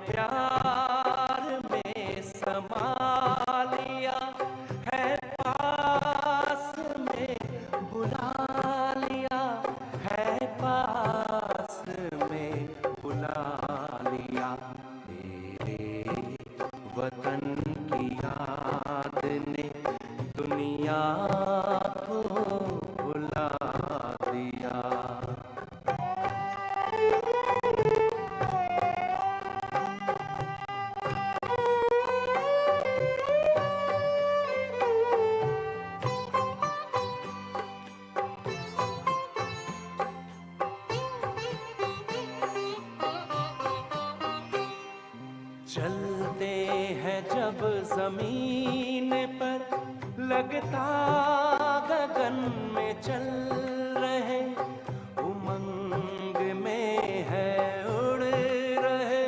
प्यार में समा लिया है, पास में बुला लिया है, पास में बुला लिया। तेरे वतन की याद ने दुनिया को भुला दिया। चलते हैं जब जमीन पर, लगता गगन में चल रहे, उमंग में है उड़ रहे,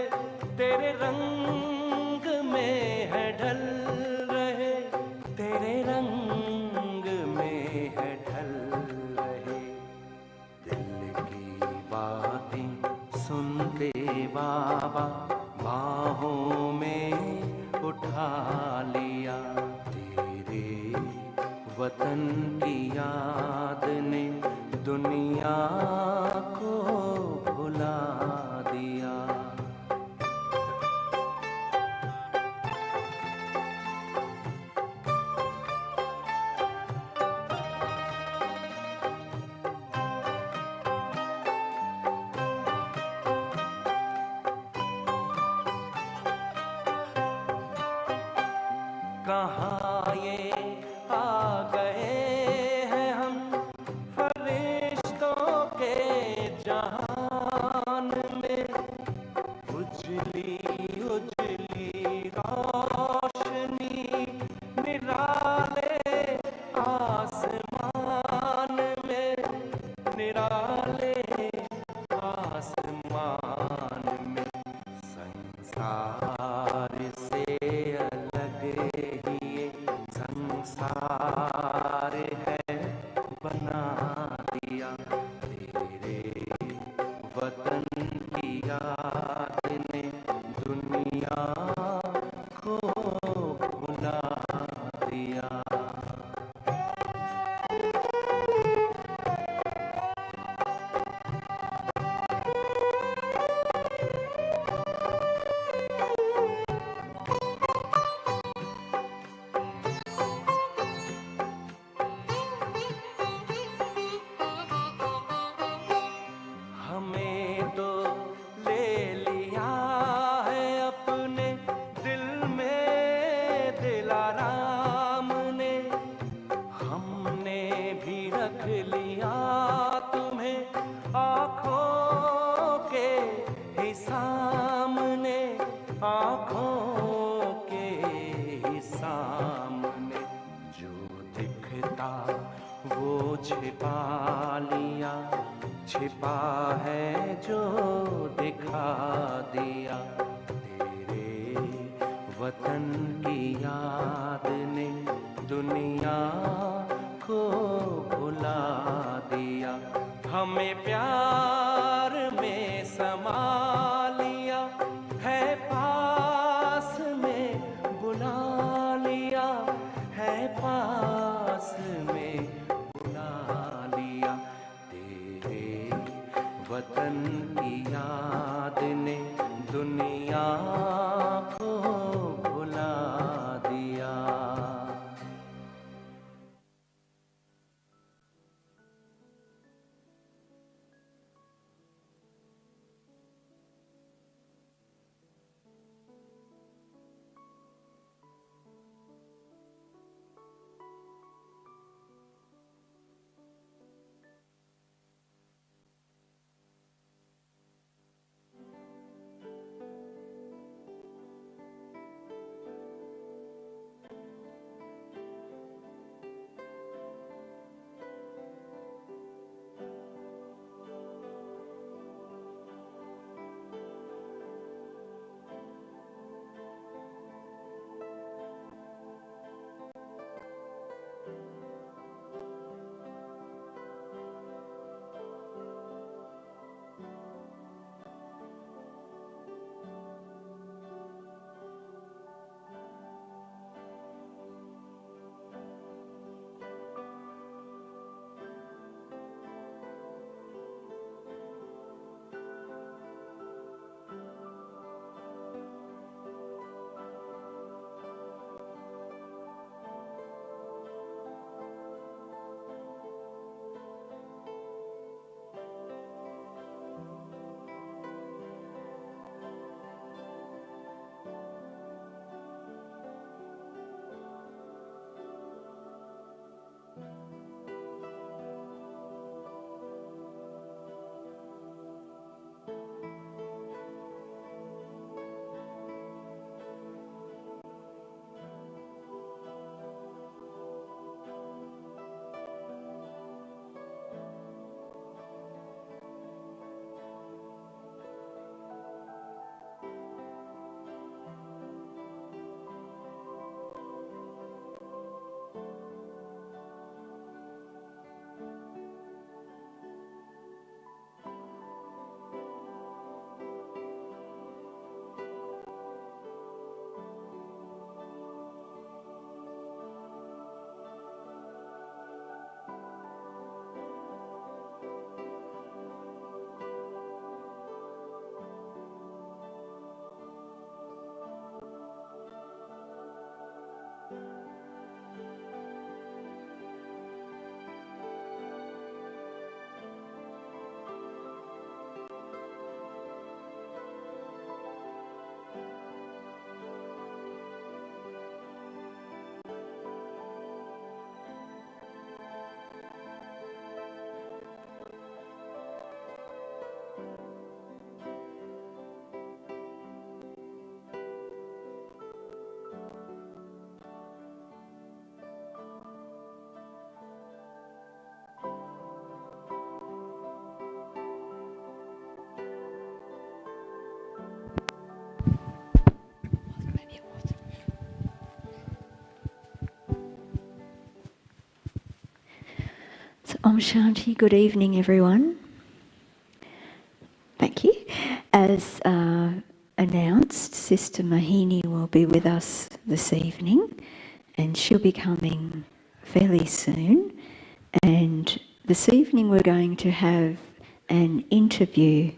तेरे रंग में है ढल रहे, तेरे रंग में है ढल रहे। दिल की बातें सुनते बाबा बाहों में उठा लिया। तेरे वतन की याद ने दुनिया को भुला दिया। कहाँ ये आ गए हैं हम फरिश्तों के जहान में, उजली उजली रोशनी निराले आसमान में, निराले आसमान में। संसार से अलग ही संसार है बना दिया। तेरे वतन की याद ने दुनिया को भुला दिया। हमें तो ले लिया है अपने दिल में दिलाराम ने, हमने भी रख लिया तुम्हें आँखों के ही सामने, आँखों के ही सामने। जो दिखता वो छिपा लिया, छिपा है जो दिखा दिया। तेरे वतन की याद ने दुनिया को भुला दिया। हमें प्यार में समा लिया है, पास में बुला लिया है, पास में बुला लिया। तेरे वतन की याद ने दुनिया को भुला दिया। Om Shanti, good evening everyone. Thank you. As announced, Sister Mohini will be with us this evening and she'll be coming fairly soon. And this evening we're going to have an interview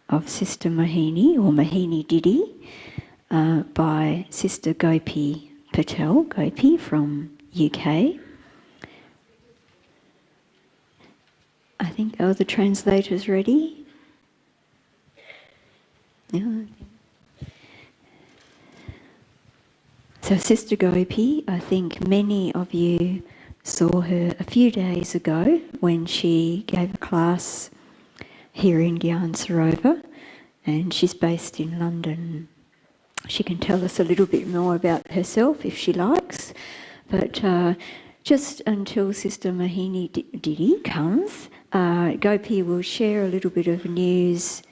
of Sister Mohini, or Mohini Didi, by Sister Gopi Patel, Gopi from UK. I think, are the translators ready? Yeah. So Sister Gopi, I think many of you saw her a few days ago when she gave a class here in Gyan Sarovar, and she's based in London. She can tell us a little bit more about herself if she likes, but just until Sister Mohini Didi comes, Gopi will share a little bit of news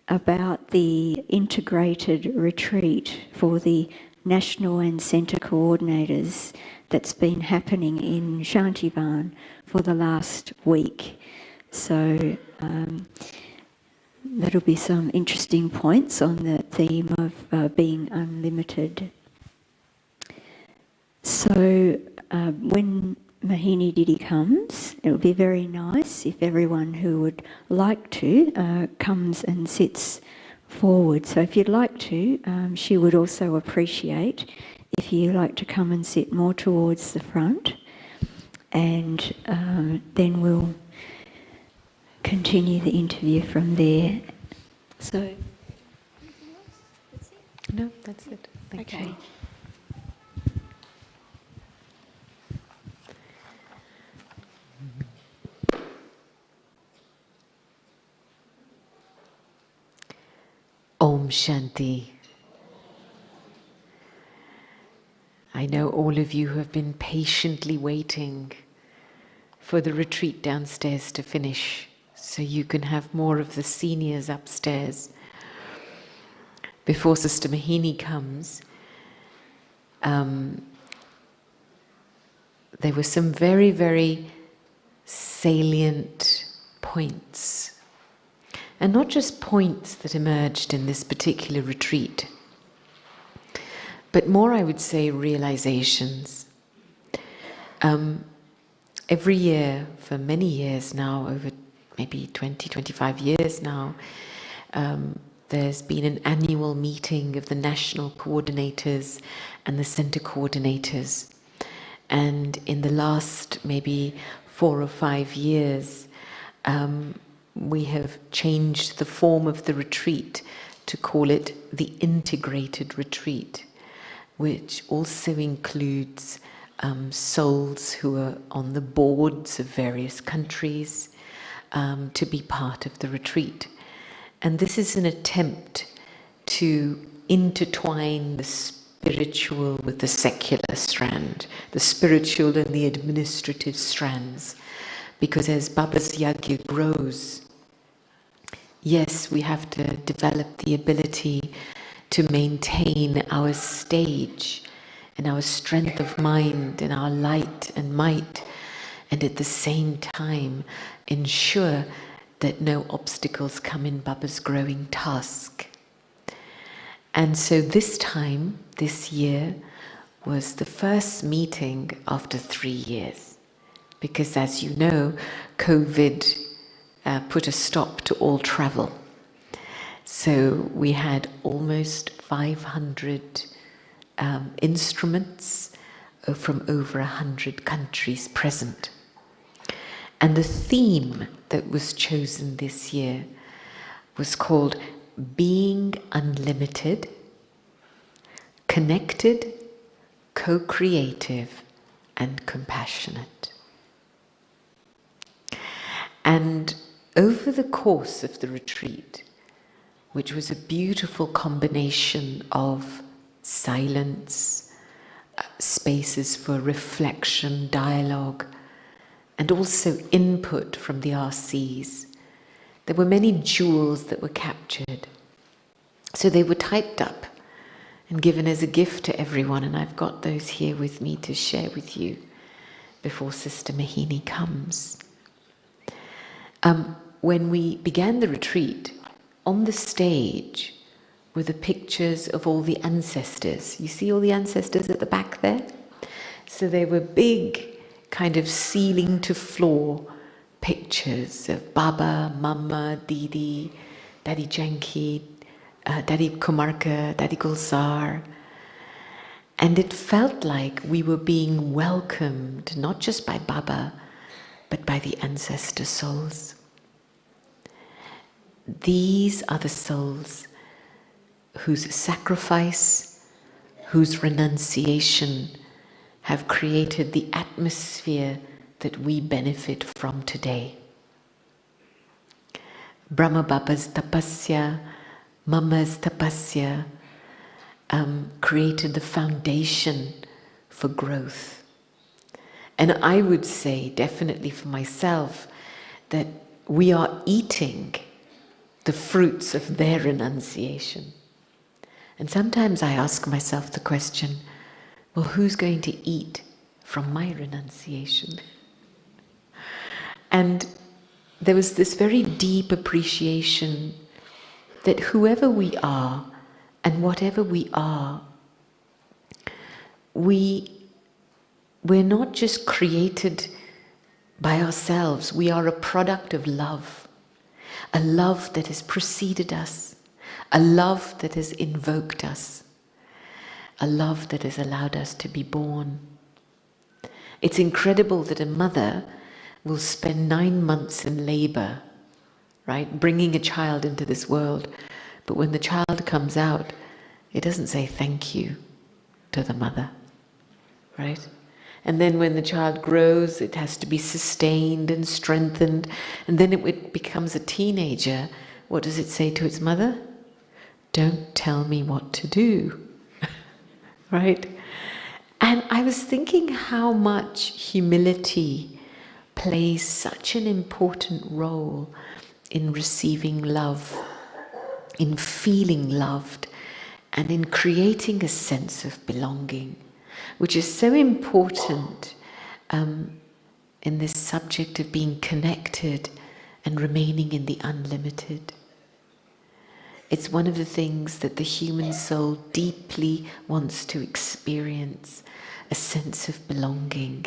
about the integrated retreat for the national and centre coordinators that's been happening in Shantivan for the last week. So that'll be some interesting points on the theme of being unlimited. So when Mohini Didi comes, it would be very nice if everyone who would like to comes and sits forward. So if you'd like to, she would also appreciate if you like to come and sit more towards the front, and then we'll continue the interview from there. So, no, that's it. Thank you. Om Shanti. I know all of you have been patiently waiting for the retreat downstairs to finish so you can have more of the seniors upstairs. Before Sister Mohini comes, there were some very, very salient points. And not just points that emerged in this particular retreat, but more, I would say, realizations. Every year, for many years now, over maybe 20, 25 years now, there's been an annual meeting of the national coordinators and the centre coordinators. And in the last maybe 4 or 5 years, we have changed the form of the retreat to call it the integrated retreat, which also includes souls who are on the boards of various countries to be part of the retreat. And this is an attempt to intertwine the spiritual with the secular strand, the spiritual and the administrative strands. Because as Baba's Yagya grows, yes, we have to develop the ability to maintain our stage and our strength of mind and our light and might, and at the same time ensure that no obstacles come in Baba's growing task. And so this time, this year, was the first meeting after 3 years. Because as you know, COVID put a stop to all travel. So we had almost 500 instruments from over 100 countries present. And the theme that was chosen this year was called Being Unlimited, Connected, Co-Creative, and Compassionate. And over the course of the retreat, which was a beautiful combination of silence, spaces for reflection, dialogue, and also input from the RCs, there were many jewels that were captured. So they were typed up and given as a gift to everyone, and I've got those here with me to share with you before Sister Mohini comes. When we began the retreat, on the stage were the pictures of all the ancestors. You see all the ancestors at the back there? So they were big, kind of ceiling to floor pictures of Baba, Mama, Didi, Daddy Janki, Daddy Kumarka, Daddy Gulsar. And it felt like we were being welcomed, not just by Baba, but by the ancestor souls. These are the souls whose sacrifice, whose renunciation have created the atmosphere that we benefit from today. Brahma Baba's tapasya, Mama's tapasya created the foundation for growth. And I would say, definitely for myself, that we are eating the fruits of their renunciation. And sometimes I ask myself the question, well, who's going to eat from my renunciation? And there was this very deep appreciation that whoever we are and whatever we are, we're not just created by ourselves, we are a product of love. A love that has preceded us, a love that has invoked us, a love that has allowed us to be born. It's incredible that a mother will spend 9 months in labor, right, bringing a child into this world, but when the child comes out, it doesn't say thank you to the mother, right? And then when the child grows, it has to be sustained and strengthened. And then it becomes a teenager. What does it say to its mother? Don't tell me what to do. Right? And I was thinking how much humility plays such an important role in receiving love, in feeling loved, and in creating a sense of belonging, which is so important in this subject of being connected and remaining in the unlimited. It's one of the things that the human soul deeply wants to experience, a sense of belonging.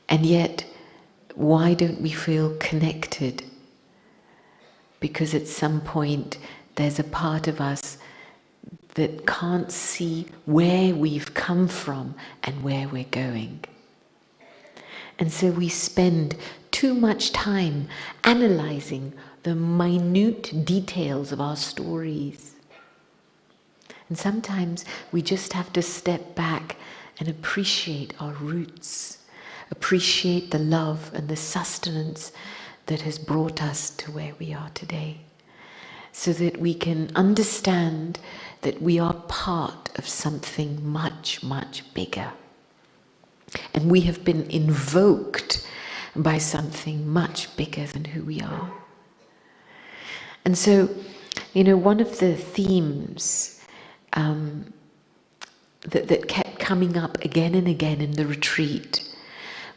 And yet, why don't we feel connected? Because at some point there's a part of us that can't see where we've come from and where we're going. And so we spend too much time analyzing the minute details of our stories. And sometimes we just have to step back and appreciate our roots, appreciate the love and the sustenance that has brought us to where we are today, so that we can understand that we are part of something much, much bigger. And we have been invoked by something much bigger than who we are. And so, one of the themes that kept coming up again and again in the retreat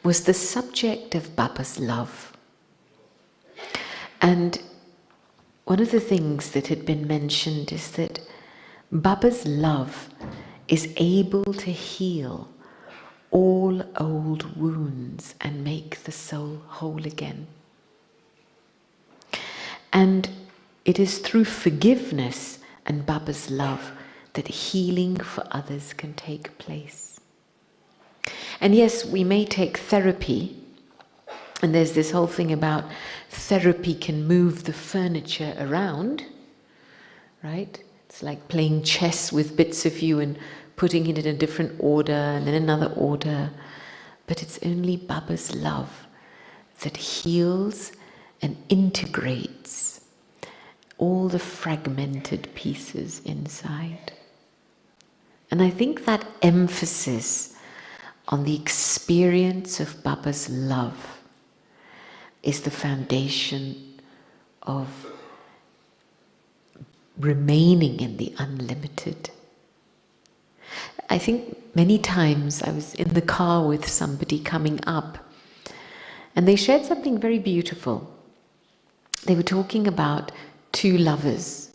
was the subject of Baba's love. And one of the things that had been mentioned is that Baba's love is able to heal all old wounds and make the soul whole again. And it is through forgiveness and Baba's love that healing for others can take place. And yes, we may take therapy, and there's this whole thing about therapy can move the furniture around, right? It's like playing chess with bits of you and putting it in a different order and then another order. But it's only Baba's love that heals and integrates all the fragmented pieces inside. And I think that emphasis on the experience of Baba's love is the foundation of remaining in the unlimited. I think many times I was in the car with somebody coming up, and they shared something very beautiful. they were talking about two lovers.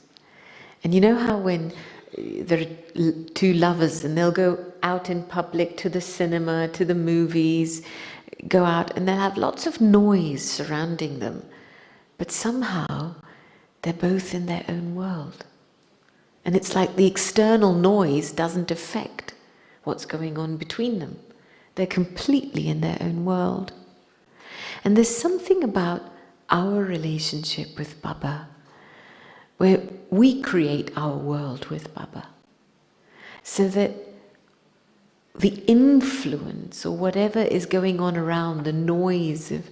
And you know how when there are two lovers and they'll go out in public to the cinema, to the movies, go out and they'll have lots of noise surrounding them. But somehow they're both in their own world. And it's like the external noise doesn't affect what's going on between them. They're completely in their own world. And there's something about our relationship with Baba where we create our world with Baba, so that the influence or whatever is going on around, the noise of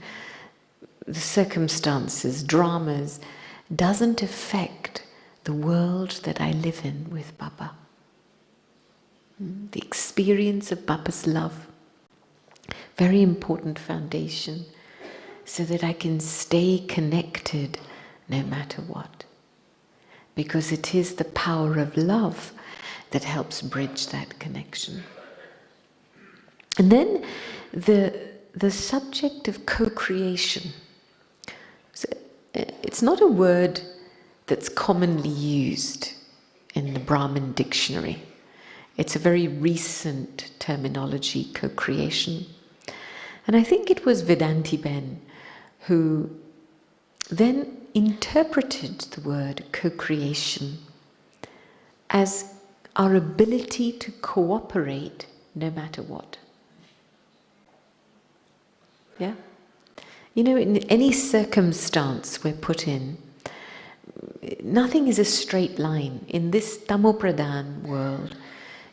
the circumstances, dramas, doesn't affect the world that I live in with Baba. The experience of Baba's love, very important foundation, so that I can stay connected no matter what. Because it is the power of love that helps bridge that connection. And then the subject of co-creation. So it's not a word that's commonly used in the Brahmin dictionary. It's a very recent terminology, co-creation. And I think it was Vedanti Ben who then interpreted the word co-creation as our ability to cooperate no matter what. Yeah? You know, in any circumstance we're put in, nothing is a straight line. In this Tamopradhan world,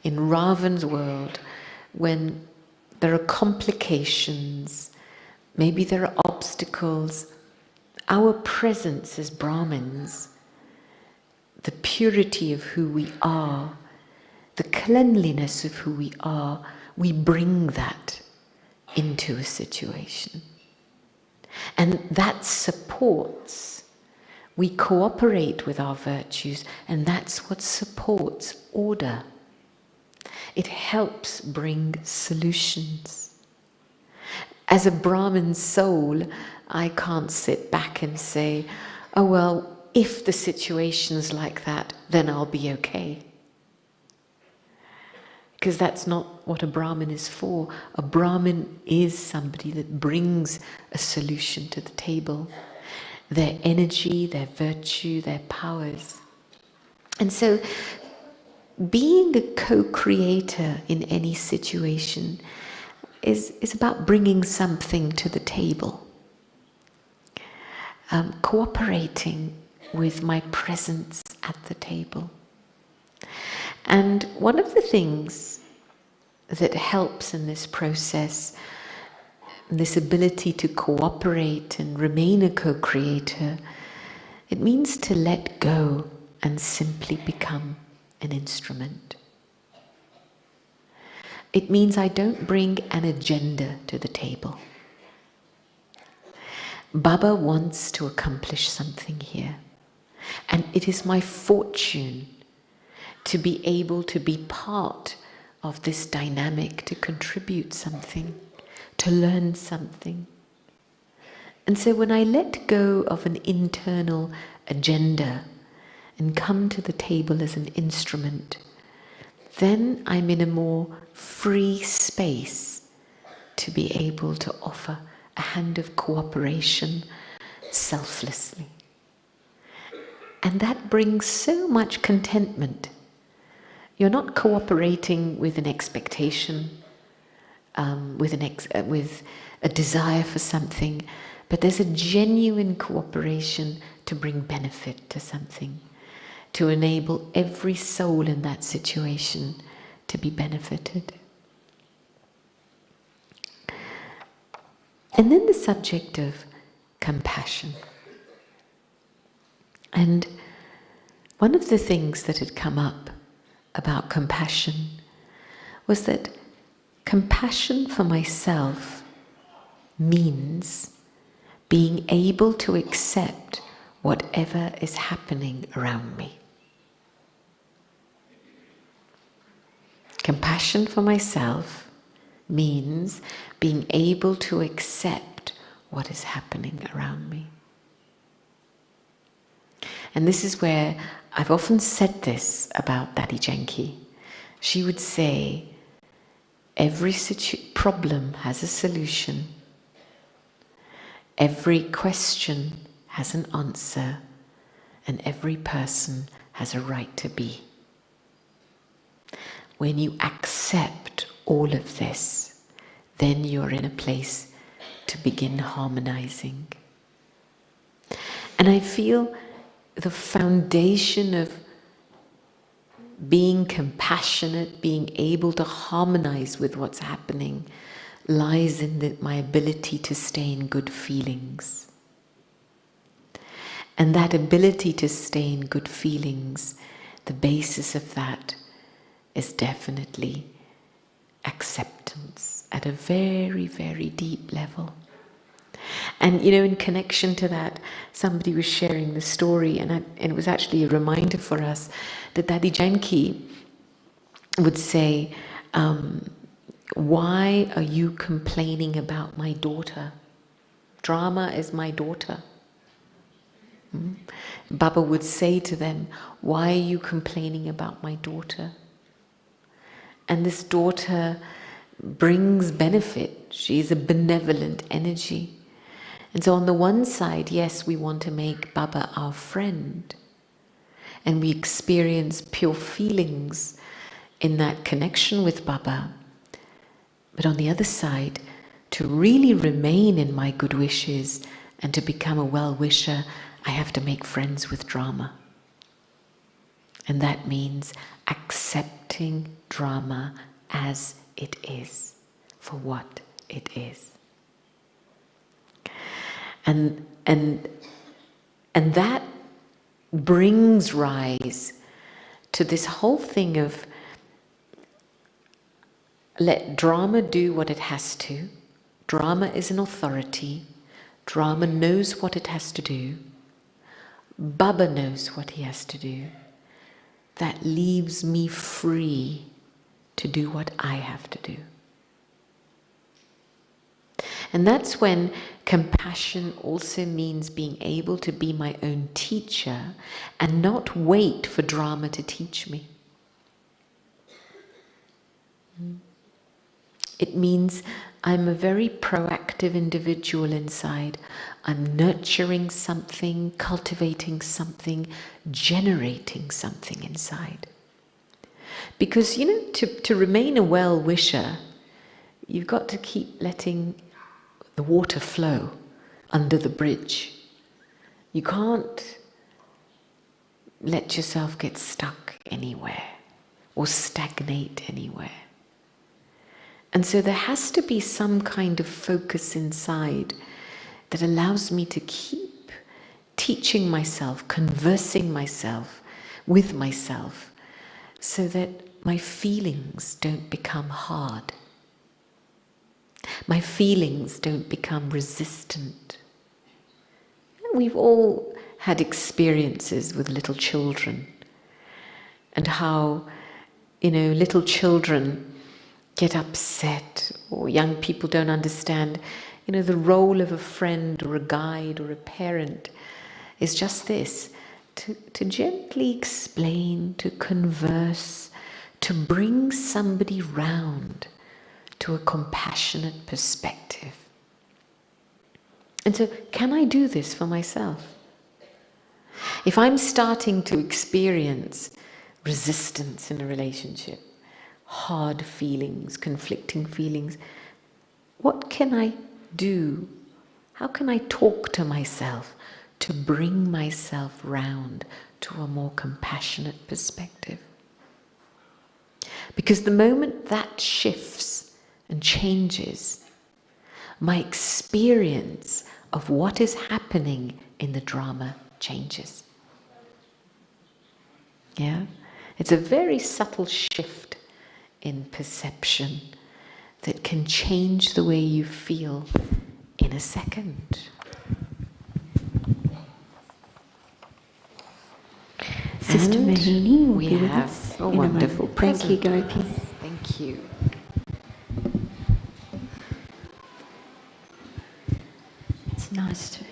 in Ravan's world, when there are complications, maybe there are obstacles, our presence as Brahmins, the purity of who we are, the cleanliness of who we are, we bring that into a situation. And that supports, we cooperate with our virtues, and that's what supports order. It helps bring solutions. As a Brahmin soul, I can't sit back and say, oh well, if the situation's like that, then I'll be okay. Because that's not what a Brahmin is for. A Brahmin is somebody that brings a solution to the table. Their energy, their virtue, their powers. And so, being a co-creator in any situation is about bringing something to the table. Cooperating with my presence at the table. And one of the things that helps in this process, this ability to cooperate and remain a co-creator, it means to let go and simply become an instrument. It means I don't bring an agenda to the table. Baba wants to accomplish something here. And it is my fortune to be able to be part of this dynamic, to contribute something, to learn something. And so when I let go of an internal agenda and come to the table as an instrument, then I'm in a more free space to be able to offer a hand of cooperation selflessly. And that brings so much contentment. You're not cooperating with an expectation, with a desire for something, but there's a genuine cooperation to bring benefit to something, to enable every soul in that situation to be benefited. And then the subject of compassion. And one of the things that had come up about compassion was that compassion for myself means being able to accept whatever is happening around me. Compassion for myself means being able to accept what is happening around me. And this is where I've often said this about Daddy Janki. She would say, every problem has a solution. Every question has an answer. And every person has a right to be. When you accept all of this, then you're in a place to begin harmonizing. And I feel the foundation of being compassionate, being able to harmonize with what's happening, lies in my ability to stay in good feelings. And that ability to stay in good feelings, the basis of that is definitely acceptance at a very, very deep level. And in connection to that, somebody was sharing the story, and it was actually a reminder for us that Daddy Janki would say, why are you complaining about my daughter? Drama is my daughter. Baba would say to them, why are you complaining about my daughter? And this daughter brings benefit. She's a benevolent energy. And so on the one side, yes, we want to make Baba our friend. And we experience pure feelings in that connection with Baba. But on the other side, to really remain in my good wishes and to become a well-wisher, I have to make friends with drama. And that means accepting drama as it is, for what it is. And that brings rise to this whole thing of let drama do what it has to. Drama is an authority. Drama knows what it has to do. Baba knows what he has to do. That leaves me free to do what I have to do. And that's when compassion also means being able to be my own teacher and not wait for drama to teach me. It means I'm a very proactive individual inside. I'm nurturing something, cultivating something, generating something inside. Because, to remain a well-wisher, you've got to keep letting the water flow under the bridge. You can't let yourself get stuck anywhere or stagnate anywhere. And so there has to be some kind of focus inside that allows me to keep teaching myself, conversing myself with myself, so that my feelings don't become hard. My feelings don't become resistant. We've all had experiences with little children, and how, little children get upset, or young people don't understand. The role of a friend or a guide or a parent is just this, to gently explain, to converse, to bring somebody round to a compassionate perspective. And so, can I do this for myself? If I'm starting to experience resistance in a relationship, hard feelings, conflicting feelings, what can I do? How can I talk to myself to bring myself round to a more compassionate perspective? Because the moment that shifts and changes, my experience of what is happening in the drama changes. Yeah? It's a very subtle shift in perception that can change the way you feel in a second. Sister And Mohini will we be with have us a in wonderful moment. Thank you, present. Gopis. Thank you. It's nice to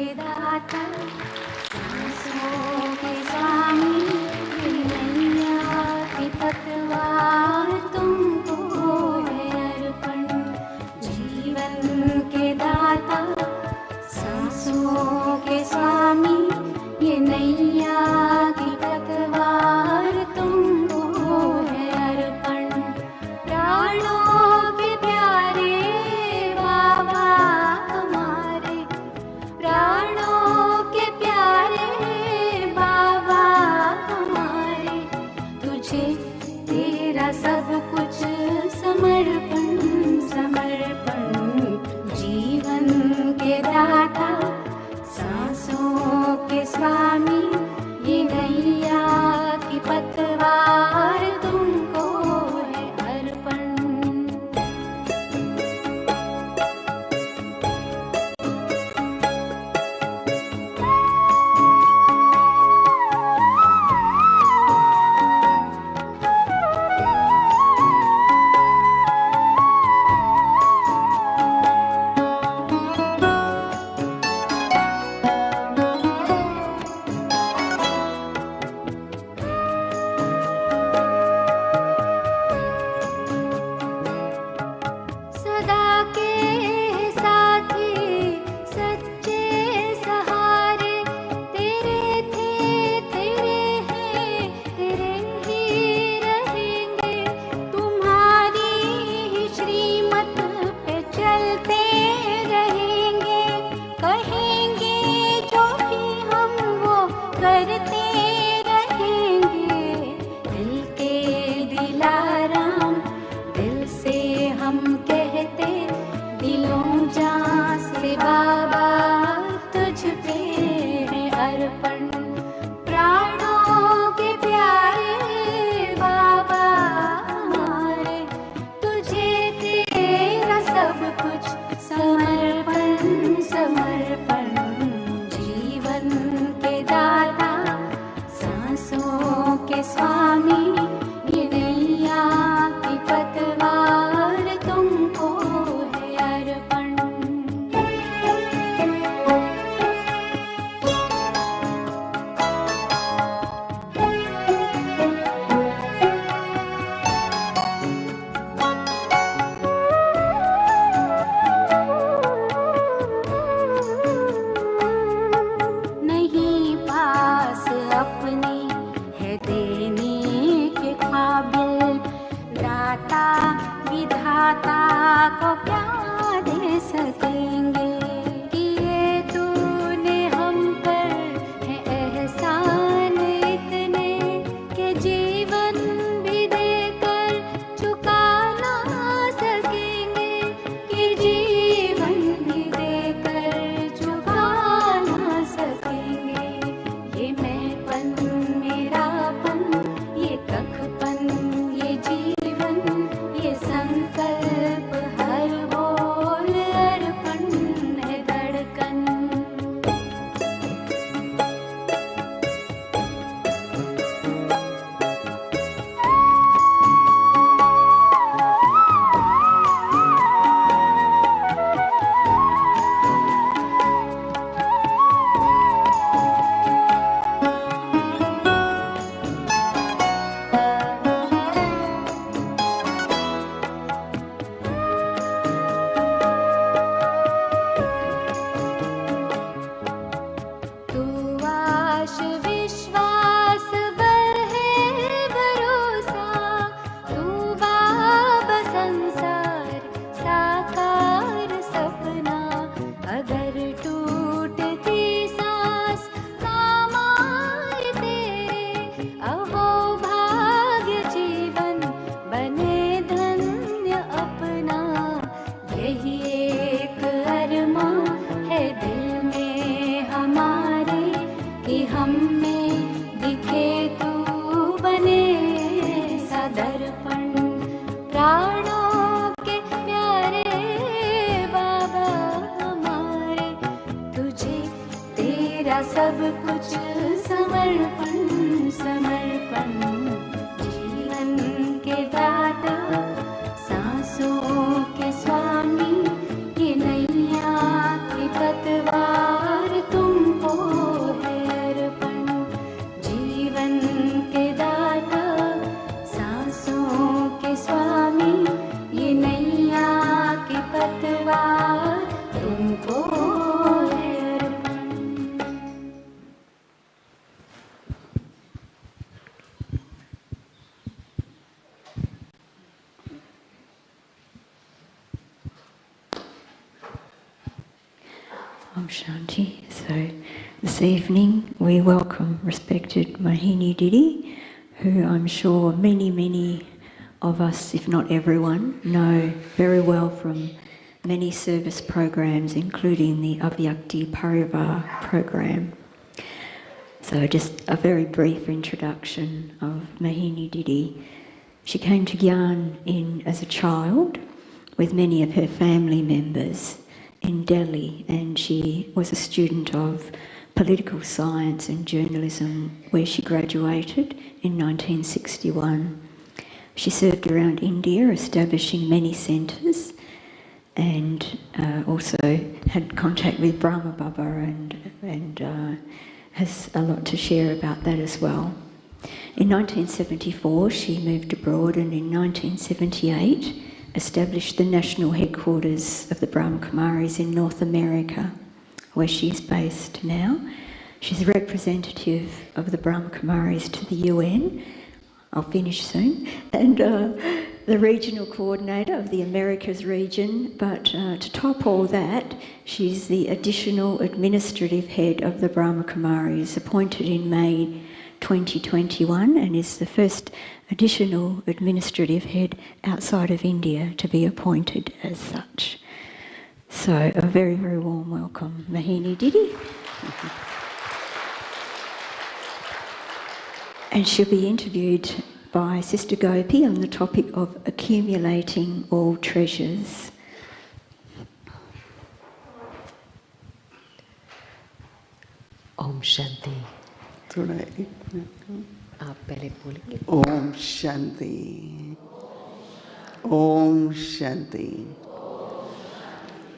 के दाता सांसों के स्वामी ये नैया की पतवार तुमको है अर्पण जीवन के दाता सांसों के स्वामी ये नैया की पतवार तुमको है अर्पण प्राणों के प्यारे बाबा हमारे प्राणों के प्यारे बाबा हमारे तुझे तेरा सब कुछ समर्पण समर्पण जीवन के दाता सांसों के स्वामी ये नैया की पतवार तुमको है अर्पण सदा के साथी सच्चे सहारे तेरे थे तेरे हैं तेरे ही रहेंगे तुम्हारी ही श्रीमत पे चलते रहेंगे कहेंगे जो भी हम वो करते रहेंगे दिल के दिलाराम दिल से हम कहते दिलों जान से बाबा तुझ पे है अर्पण प्राणों के प्यारे बाबा हमारे तुझे तेरा सब कुछ समर्पण समर्पण जीवन के दाता सांसों के स्वामी ये नैया की पतवार तुमको है अर्पण नहीं पास अपने है देने के काबिल दाता विधाता को क्या दे सकेंगे किए तूने हम पर है एहसान इतने के जीवन भी देकर चुका ना सकेंगे कि जीवन भी देकर चुका ना सकेंगे ये मैंपन मेरापन ये कखपन ये जीवन ये संकल्प हर बोल अर्पण है धड़कन तू आश विश्वास बल है भरोसा तू बाबा संसार साकार सपना अगर टूटती सांस काम आए तेरे अहो भाग्य जीवन बने धन्य अपना यही एक अरमा है दिल में हमारे कि हम में दिखे तू बने सदर्पण प्राणों के प्यारे बाबा हमारे तुझे तेरा सब कुछ समर्पण समर्पण जीवन के दाता सांसों के स्वामी ये नैया की पतवार तू Shanti. So this evening we welcome respected Mohini Didi, who I'm sure many of us, if not everyone, know very well from many service programs, including the Avyakti Parivar program. So just a very brief introduction of Mohini Didi. She came to Gyan as a child with many of her family members in Delhi, and she was a student of political science and journalism, where she graduated in 1961. She served around India, establishing many centres, and also had contact with Brahma Baba and has a lot to share about that as well. In 1974, she moved abroad, and in 1978 established the national headquarters of the Brahma Kumaris in North America, where she is based now. She's a representative of the Brahma Kumaris to the UN. I'll finish soon. And the regional coordinator of the Americas region, but to top all that, she's the additional administrative head of the Brahma Kumaris, appointed in May 2021, and is the first additional administrative head outside of India to be appointed as such. So a very warm welcome, Mohini Didi. And she'll be interviewed by Sister Gopi on the topic of accumulating all treasures. Om Shanti. आप पहले बोलेंगे. Om Shanti. Om Shanti.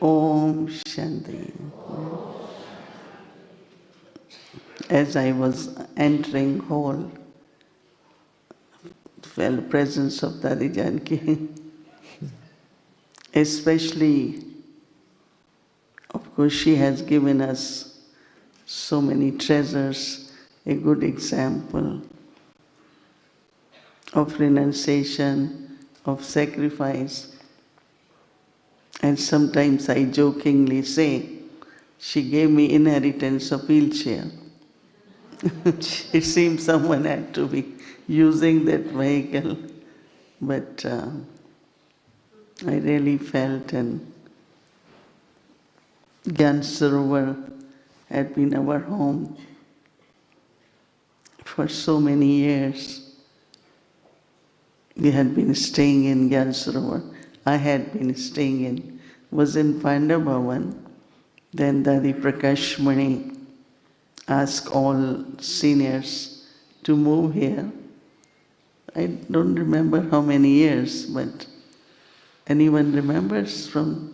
Om Shanti. As I was entering hall, felt presence of Dadi Janki. Especially, of course, she has given us so many treasures, a good example of renunciation, of sacrifice. And sometimes I jokingly say, she gave me inheritance of wheelchair. It seems someone had to be using that vehicle, but I really felt, and Gyan Sarovar had been our home for so many years. We had been staying in Gyan Sarovar. I had been staying was in Pandavavan. Then Dadi Prakashmani asked all seniors to move here. I don't remember how many years, but anyone remembers from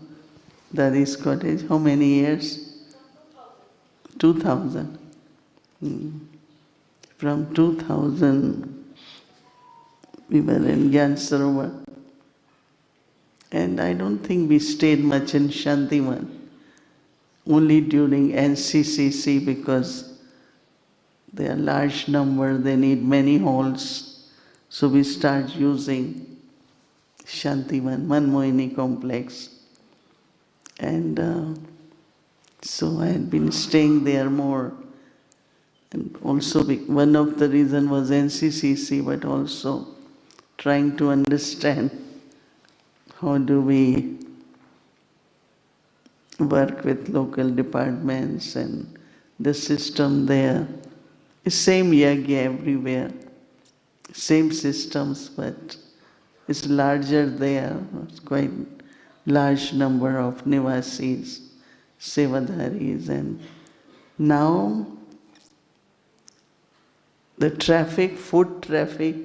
Dadi's cottage how many years? 2000. From 2000, we were in Gyan Sarovar. And I don't think we stayed much in Shantivan, only during NCCC, because they are large number, they need many halls. So we start using Shantivan, Mohini complex. And so I had been staying there more. And also one of the reasons was NCCC, but also trying to understand how do we work with local departments and the system there. It's same yagya everywhere, same systems, but it's larger there. It's quite large number of nivasis, sevadharis, and now the traffic, foot traffic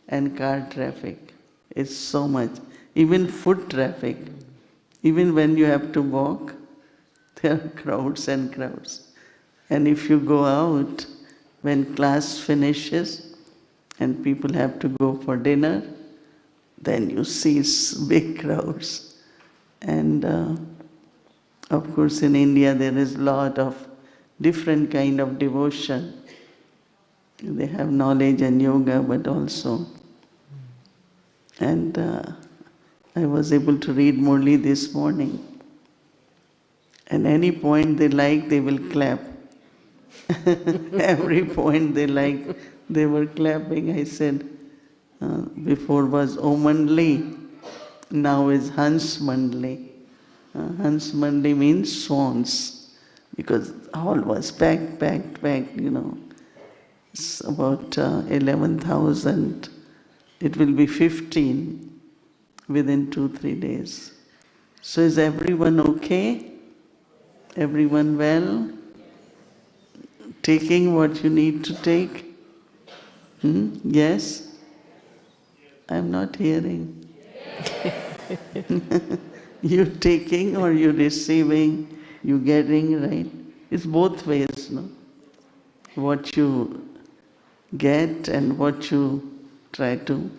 and car traffic is so much. Even foot traffic, even when you have to walk, there are crowds and crowds. And if you go out, when class finishes and people have to go for dinner, then you see big crowds. And of course in India there is a lot of different kind of devotion. They have knowledge and yoga, but also. And I was able to read Murli this morning. And any point they like, they will clap. Every point they like, they were clapping. I said, before was Om Mandli, now is Hans Mandli. Hans Mandli means swans, because all was packed, you know. It's about 11,000. It will be 15 within 2-3 days. So is everyone okay? Everyone well? Taking what you need to take? Yes? I'm not hearing. You taking or you receiving, you getting, right? It's both ways, no? What you get and what you try to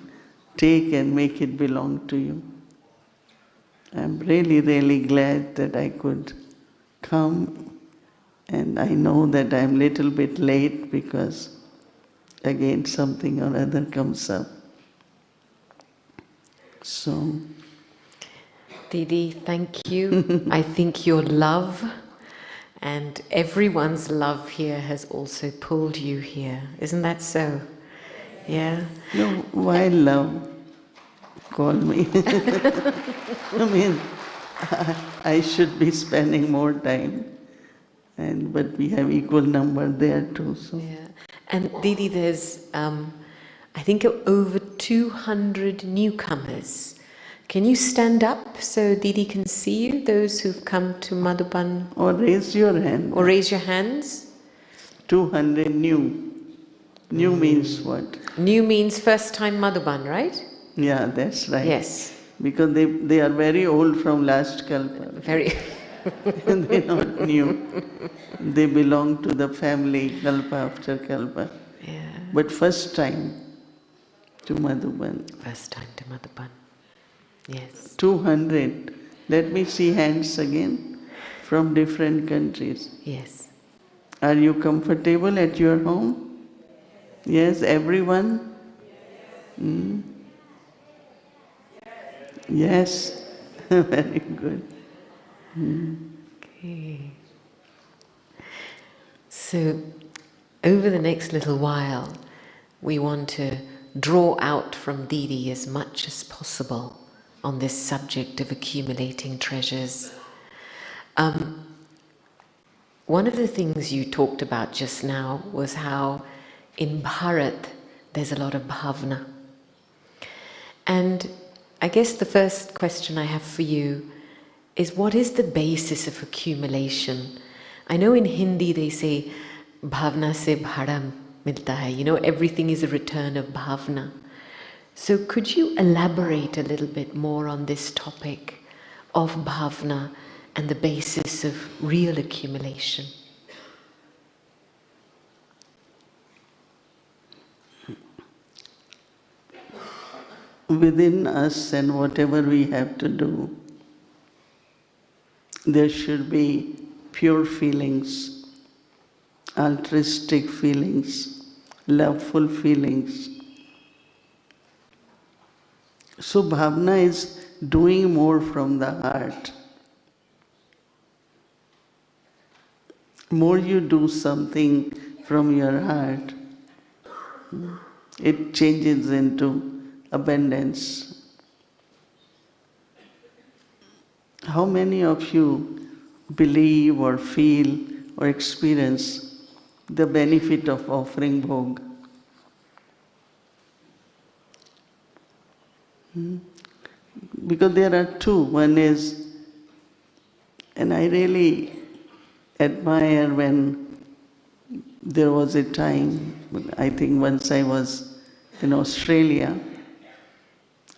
take and make it belong to you. I'm really, really glad that I could come, and I know that I'm a little bit late because again something or other comes up. So, Didi, thank you. I think your love and everyone's love here has also pulled you here. Isn't that so? Yeah? no, why love? Call me. I mean, I should be spending more time, but we have equal number there too. So. Yeah. And Didi, there's, I think, over 200 newcomers. Can you stand up so Didi can see you, those who've come to Madhuban? Or raise your hand. Or raise your hands. 200 new. New means what? New means first time Madhuban, right? Yeah, that's right. Yes. Because they are very old from last kalpa. Very. They're not new. They belong to the family kalpa after kalpa. Yeah. But first time to Madhuban. First time to Madhuban. Yes. 200. Let me see hands again from different countries. Yes. Are you comfortable at your home? Yes, everyone? Yes, very good. Okay. So, over the next little while, we want to draw out from Didi as much as possible on this subject of accumulating treasures. One of the things you talked about just now was how in Bharat there's a lot of bhavna. And I guess the first question I have for you is, what is the basis of accumulation? I know in Hindi they say, bhavna se bhada milta hai. You know, everything is a return of bhavna. So could you elaborate a little bit more on this topic of bhavna and the basis of real accumulation? Within us and whatever we have to do, there should be pure feelings, altruistic feelings, loveful feelings. So bhavna is doing more from the heart. More you do something from your heart, it changes into abundance. How many of you believe or feel or experience the benefit of offering bhog? Because there are two. One is, and I really admire when there was a time, I think once I was in Australia,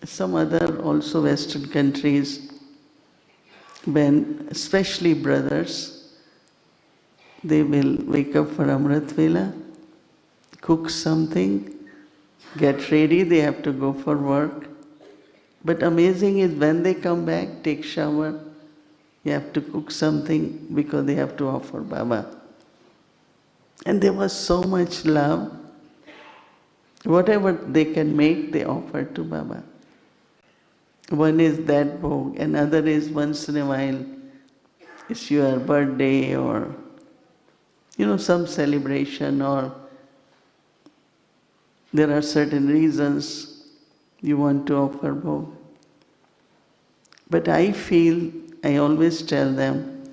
some other also Western countries, when especially brothers, they will wake up for Amrit Vela, cook something, get ready, they have to go for work. But amazing is when they come back, take shower, you have to cook something because they have to offer Baba. And there was so much love. Whatever they can make, they offer to Baba. One is that bhog, another is once in a while it's your birthday or some celebration, or there are certain reasons you want to offer bhog. But I feel, I always tell them,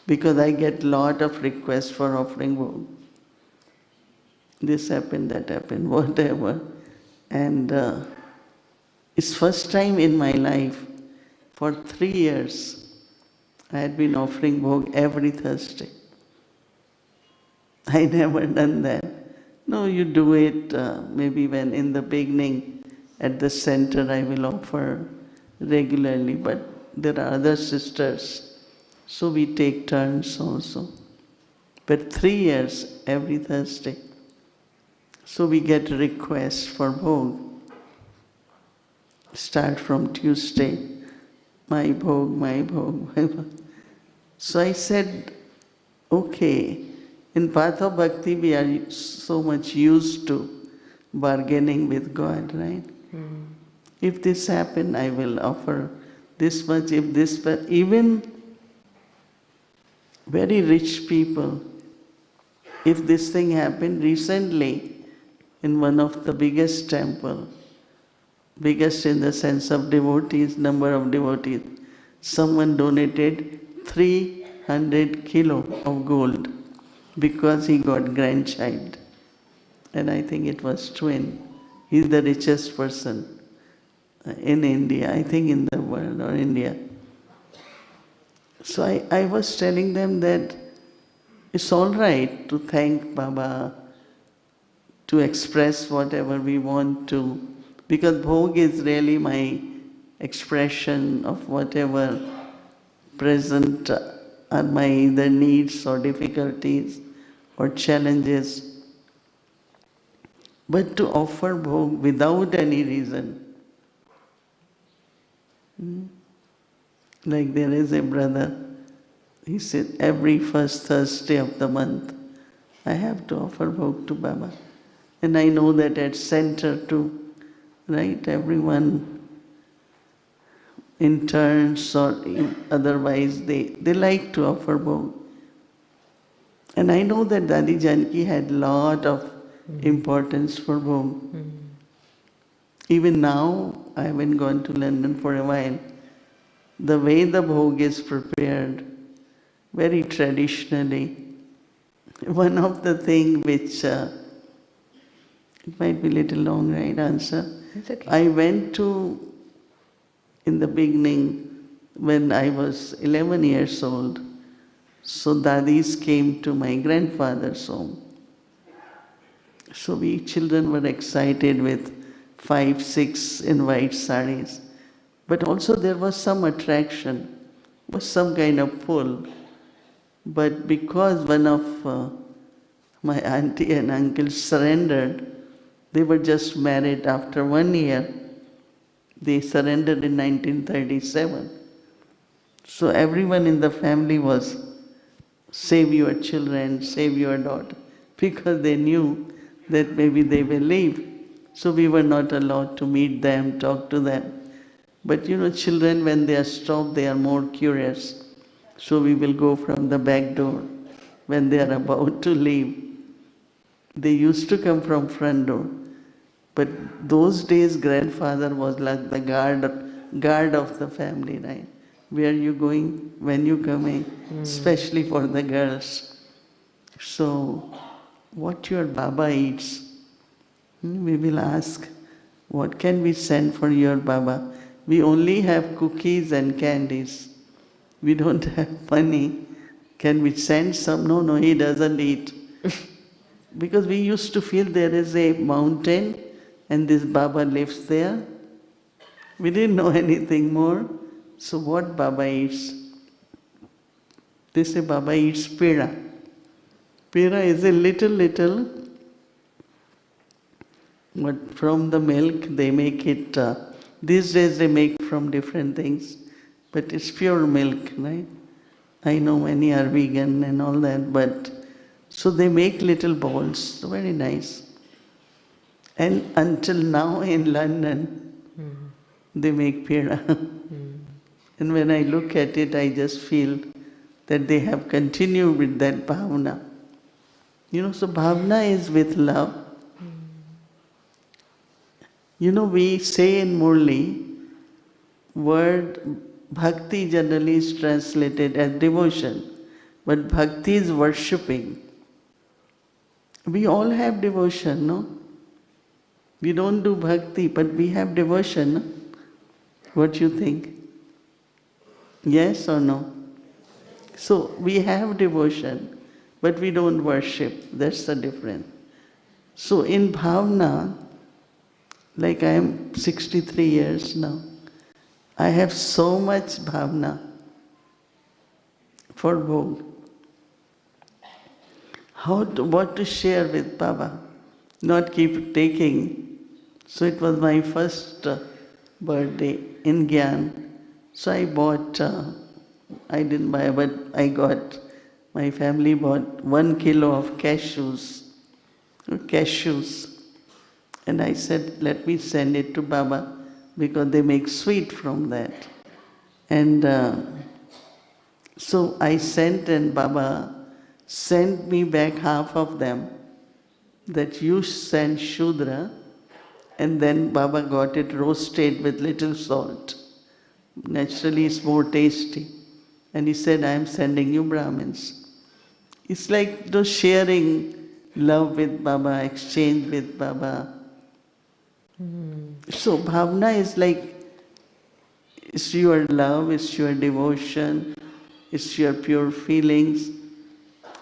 because I get lot of requests for offering bhog. This happened, that happened, whatever. And it's first time in my life, for 3 years, I had been offering bhog every Thursday. I never done that. No, you do it maybe when in the beginning at the center I will offer regularly, but there are other sisters, so we take turns also. But 3 years, every Thursday. So we get requests for bhog. Start from Tuesday, my bhog, my bhog, my bhog. So I said, okay, in path of bhakti we are so much used to bargaining with God, right? If this happen, I will offer this much, if this, but even very rich people, if this thing happened recently in one of the biggest temple, biggest in the sense of devotees, number of devotees, someone donated 300 kilo of gold because he got grandchild. And I think it was twin. He's the richest person in India, I think in the world or India. So I was telling them that it's all right to thank Baba, to express whatever we want to, because bhog is really my expression of whatever present are my either needs or difficulties or challenges. But to offer bhog without any reason. Like there is a brother, he said every first Thursday of the month I have to offer bhog to Baba. And I know that at center too, right? Everyone in turns or otherwise they like to offer bhog. And I know that Dadi Janki had lot of importance for bhog. Even now, I haven't gone to London for a while. The way the bhog is prepared, very traditionally, one of the things which, it might be a little long, right, answer? It's okay. I went to, in the beginning, when I was 11 years old, so Dadis came to my grandfather's home. So we children were excited with 5, 6 in white sarees. But also there was some attraction, was some kind of pull. But because one of my auntie and uncle surrendered, they were just married after 1 year. They surrendered in 1937. So everyone in the family was, save your children, save your daughter, because they knew that maybe they will leave. So we were not allowed to meet them, talk to them. But children, when they are stopped, they are more curious. So we will go from the back door when they are about to leave. They used to come from front door. But those days, grandfather was like the guard of the family, right? Where are you going? When you coming? Especially for the girls. So, what your Baba eats? We will ask, what can we send for your Baba? We only have cookies and candies. We don't have money. Can we send some? No, he doesn't eat. Because we used to feel there is a mountain and this Baba lives there. We didn't know anything more. So what Baba eats? They say Baba eats pera. Pera is a little, but from the milk they make it, these days they make from different things, but it's pure milk, right? I know many are vegan and all that, but so they make little balls, very nice. And until now in London, they make pera. And when I look at it, I just feel that they have continued with that bhavana. You know, so bhavana is with love. You know, we say in Murli, word bhakti generally is translated as devotion, but bhakti is worshipping. We all have devotion, no? We don't do bhakti, but we have devotion, no? What do you think? Yes or no? So we have devotion, but we don't worship. That's the difference. So in bhavana, like I am 63 years now, I have so much bhavana for Bhog. What to share with Baba, not keep taking. So it was my first birthday in Gyan. So I bought, I didn't buy, but I got, my family bought 1 kilo of cashews. And I said, let me send it to Baba because they make sweet from that. And so I sent, and Baba sent me back half of them, that you send Shudra, and then Baba got it roasted with little salt. Naturally it's more tasty. And he said, I am sending you Brahmins. It's like sharing love with Baba, exchange with Baba. So bhavana is like, it's your love, it's your devotion, it's your pure feelings.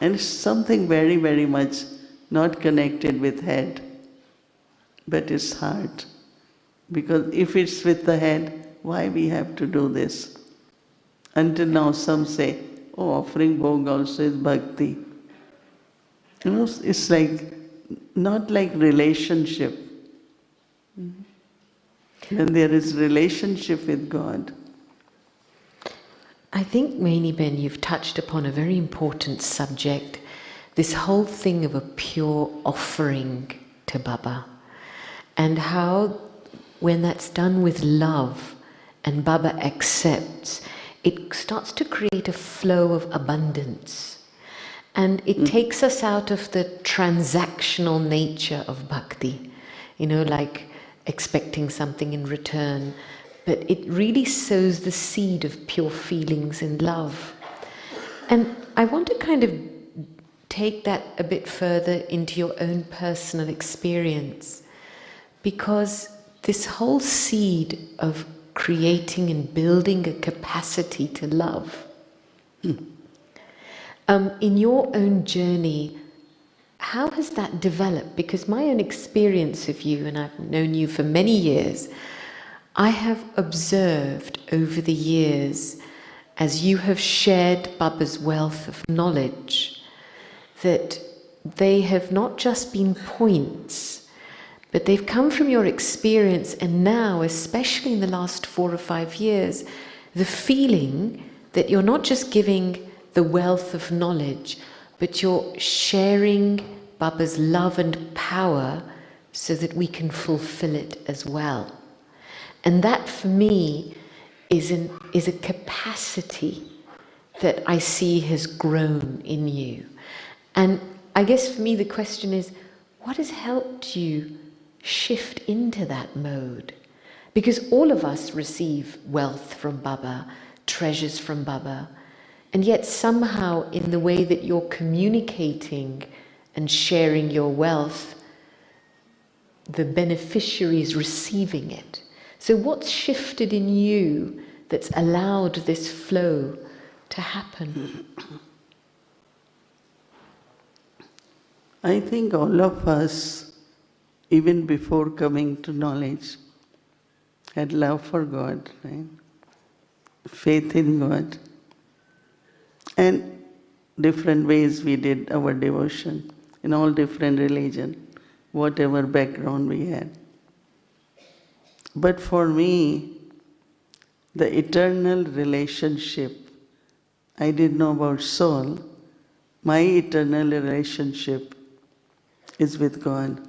And it's something very, very much not connected with head, but it's heart. Because if it's with the head, why we have to do this? Until now some say, oh, offering bhog also is bhakti. You know, it's like, not like relationship. When there is relationship with God. I think, Mohini Ben, you've touched upon a very important subject, this whole thing of a pure offering to Baba, and how when that's done with love and Baba accepts, it starts to create a flow of abundance. And it takes us out of the transactional nature of bhakti, you know, like expecting something in return. But it really sows the seed of pure feelings and love. And I want to kind of take that a bit further into your own personal experience, because this whole seed of creating and building a capacity to love, in your own journey, how has that developed? Because my own experience of you, and I've known you for many years, I have observed over the years, as you have shared Baba's wealth of knowledge, that they have not just been points, but they've come from your experience, and now, especially in the last 4 or 5 years, the feeling that you're not just giving the wealth of knowledge, but you're sharing Baba's love and power so that we can fulfill it as well. And that for me is a capacity that I see has grown in you. And I guess for me the question is, what has helped you shift into that mode? Because all of us receive wealth from Baba, treasures from Baba, and yet somehow in the way that you're communicating and sharing your wealth, the beneficiary is receiving it. So what's shifted in you that's allowed this flow to happen? I think all of us, even before coming to knowledge, had love for God, right? Faith in God. And different ways we did our devotion in all different religion, whatever background we had. But for me, the eternal relationship, I didn't know about soul, my eternal relationship is with God.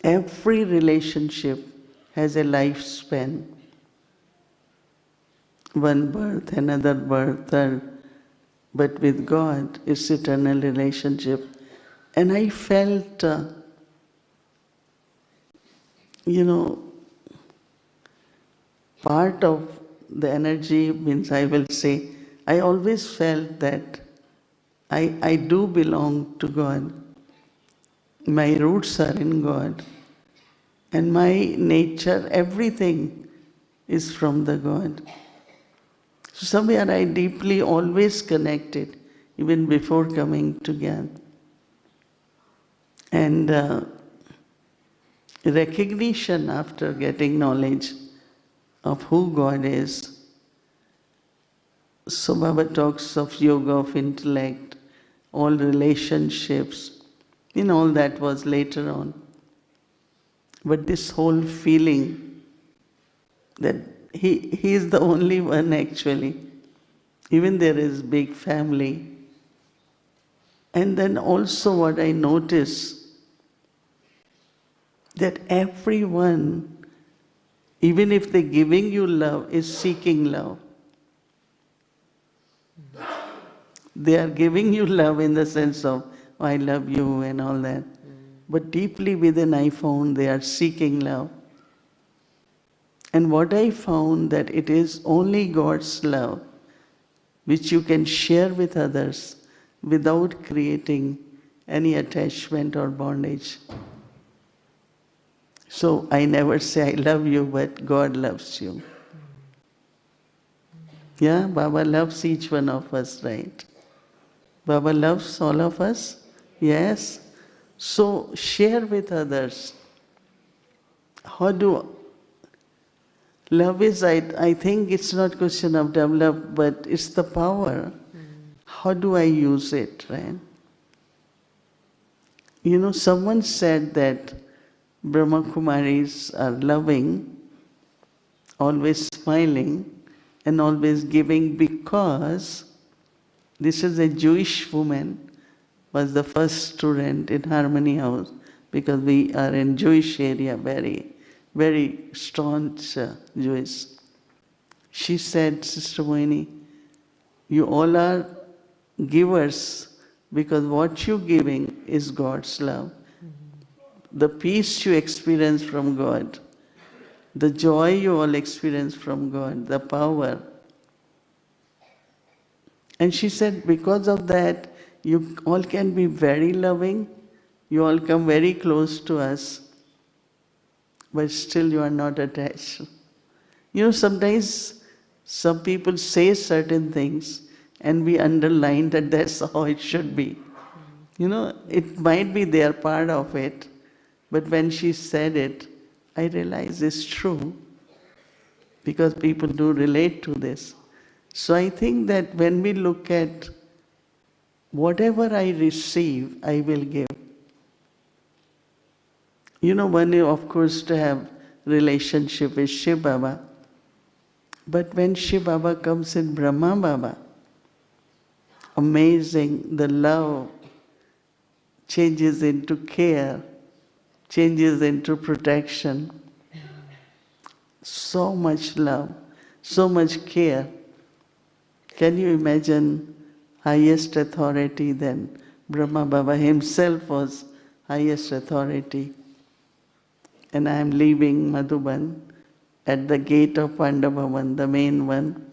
Every relationship has a lifespan. One birth, another birth, third. But with God, it's eternal relationship. And I felt, part of the energy means, I will say, I always felt that I do belong to God. My roots are in God. And my nature, everything is from the God. So somewhere I deeply always connected, even before coming to Gyan. And recognition after getting knowledge of who God is. So Baba talks of yoga of intellect, all relationships, all that was later on. But this whole feeling that he is the only one actually. Even there is big family. And then also what I notice, that everyone, even if they're giving you love, is seeking love. They are giving you love in the sense of, oh, I love you and all that. But deeply within I found they are seeking love. And what I found, that it is only God's love which you can share with others without creating any attachment or bondage. So I never say I love you, but God loves you. Yeah, Baba loves each one of us, right? Baba loves all of us, yes. So share with others. Love is, I think it's not question of develop, but it's the power. How do I use it, right? Someone said that Brahma Kumaris are loving, always smiling, and always giving, because this is a Jewish woman, was the first student in Harmony House, because we are in Jewish area, very, very staunch Jewish. She said, Sister Mohini, you all are givers, because what you're giving is God's love. The peace you experience from God, the joy you all experience from God, the power. And she said, because of that, you all can be very loving, you all come very close to us, but still you are not attached. Sometimes some people say certain things and we underline that that's how it should be. It might be they are part of it, but when she said it, I realized it's true, because people do relate to this. So I think that when we look at whatever I receive, I will give. One is, of course, to have relationship with Shiv Baba. But when Shiv Baba comes in Brahma Baba, amazing, the love changes into care, changes into protection. So much love, so much care. Can you imagine highest authority then? Brahma Baba himself was highest authority. And I am leaving Madhuban at the gate of Pandavavan, the main one.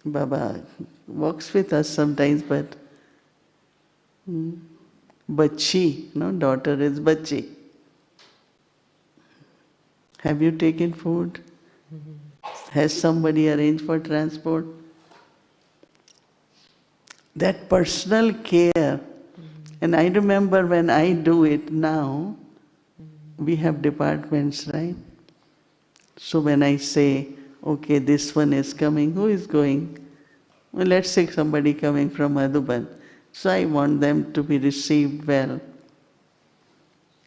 Baba walks with us sometimes, but Bachi, daughter is Bachi. Have you taken food? Has somebody arranged for transport? That personal care. And I remember when I do it now, we have departments, right? So when I say, okay, this one is coming, who is going? Well, let's say somebody coming from Madhuban. So I want them to be received well.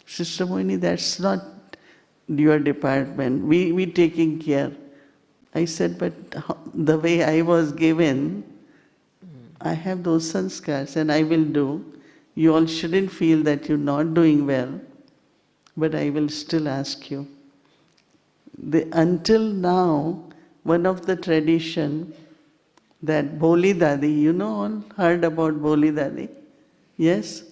Sister Mohini, that's not your department. We taking care. I said, but the way I was given, I have those sanskars and I will do. You all shouldn't feel that you're not doing well, but I will still ask you. Until now, one of the tradition, that Boli Dadi, you know all heard about Boli Dadi? Yes?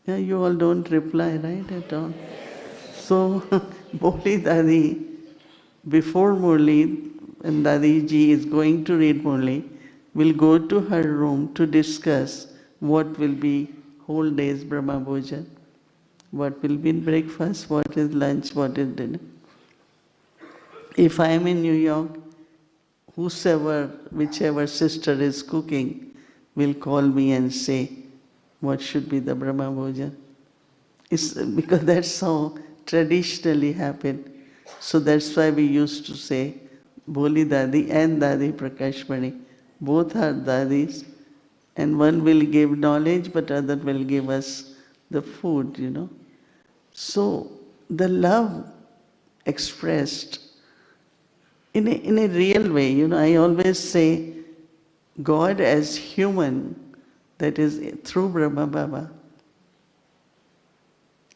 Yeah, you all don't reply, right, at all? So, Boli Dadi, before Murli, and Dadi ji is going to read Murli, will go to her room to discuss what will be whole day's Brahma Bhojan. What will be breakfast, what is lunch, what is dinner. If I am in New York, whichever sister is cooking, will call me and say, what should be the Brahma Bhojan? It's because that's how traditionally happened. So that's why we used to say, Boli Dadi and Dadi Prakashmani, both are Dadis, and one will give knowledge, but other will give us the food, you know. So the love expressed in a real way, you know, I always say God as human, that is through Brahma Baba.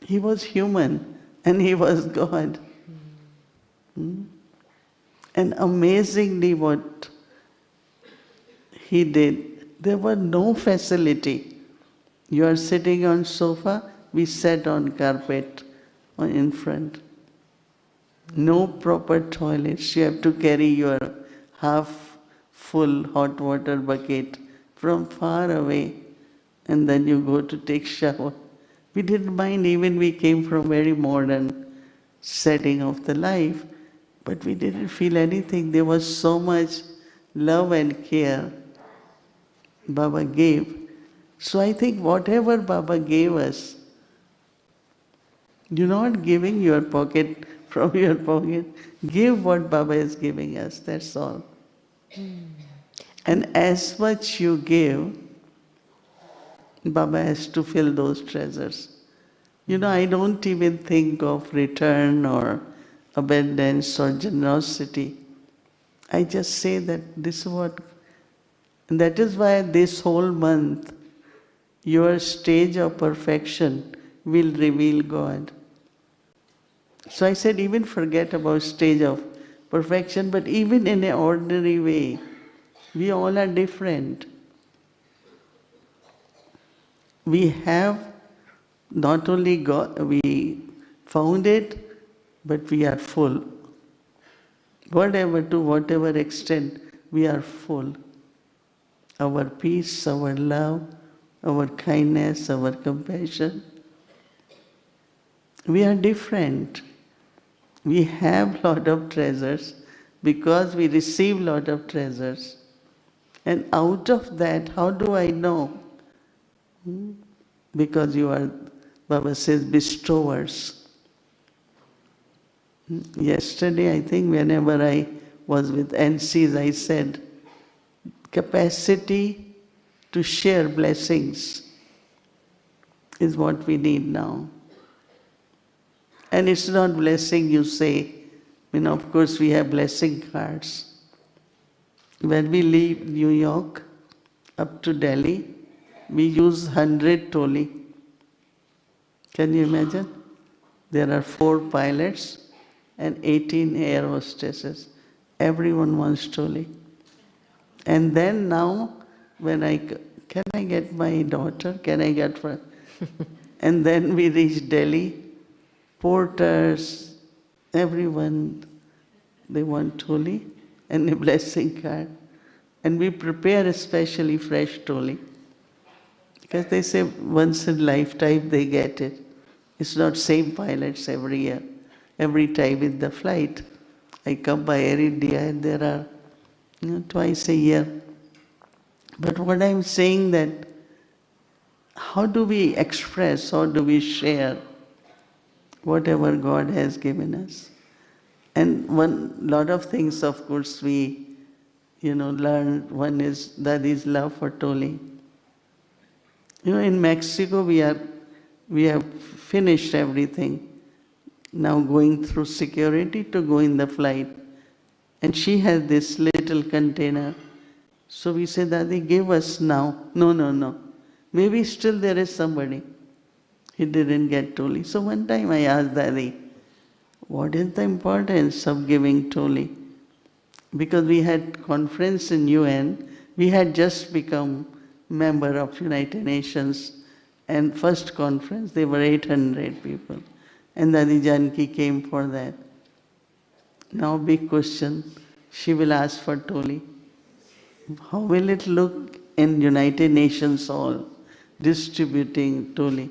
He was human and he was God. And amazingly what he did, there was no facility. You are sitting on sofa, we sat on carpet in front. No proper toilets. You have to carry your half full hot water bucket from far away and then you go to take shower. We didn't mind, even we came from very modern setting of the life, but we didn't feel anything. There was so much love and care Baba gave. So I think whatever Baba gave us, you're not giving your pocket from your pocket. Give what Baba is giving us, that's all. And as much you give, Baba has to fill those treasures. You know, I don't even think of return or abundance or generosity. I just say that this is what, and that is why this whole month, your stage of perfection will reveal God. So I said, even forget about stage of perfection, but even in an ordinary way, we all are different. We have not only God, we found it, but we are full. Whatever, to whatever extent, we are full. Our peace, our love, our kindness, our compassion. We are different. We have lot of treasures because we receive lot of treasures. And out of that, how do I know? Because you are, Baba says, bestowers. Yesterday, I think, whenever I was with NCs, I said, capacity to share blessings is what we need now. And it's not blessing, you say. Of course, we have blessing cards. When we leave New York up to Delhi, we use 100 toli. Can you imagine? There are 4 pilots and 18 air hostesses. Everyone wants toli. And then now, when can I get my daughter? Can I get her? And then we reach Delhi. Porters, everyone, they want toli and a blessing card. And we prepare especially fresh toli. Because they say once in a lifetime they get it. It's not same pilots every year. Every time in the flight, I come by Air India and there are twice a year. But what I'm saying that, how do we express, how do we share whatever God has given us? And lot of things, of course, we learn. One is Dadi's love for toli. In Mexico we have finished everything. Now going through security to go in the flight. And she has this little container. So we say, Dadi, give us now. No. Maybe still there is somebody. He didn't get toli. So one time I asked Dadi, what is the importance of giving toli? Because we had conference in UN We had just become member of United Nations, and first conference, there were 800 people. And Dadi Janki came for that. Now big question, she will ask for Toli. How will it look in United Nations Hall, distributing Toli?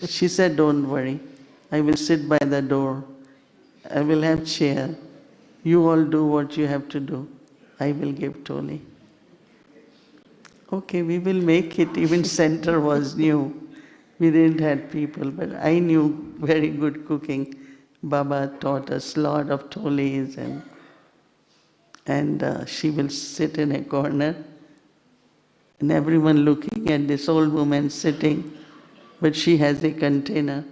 She said, don't worry, I will sit by the door. I will have chair. You all do what you have to do. I will give Toli. Okay, we will make it. Even center was new. We didn't have people, but I knew very good cooking. Baba taught us a lot of tolis, and she will sit in a corner, and everyone looking at this old woman sitting, but she has a container.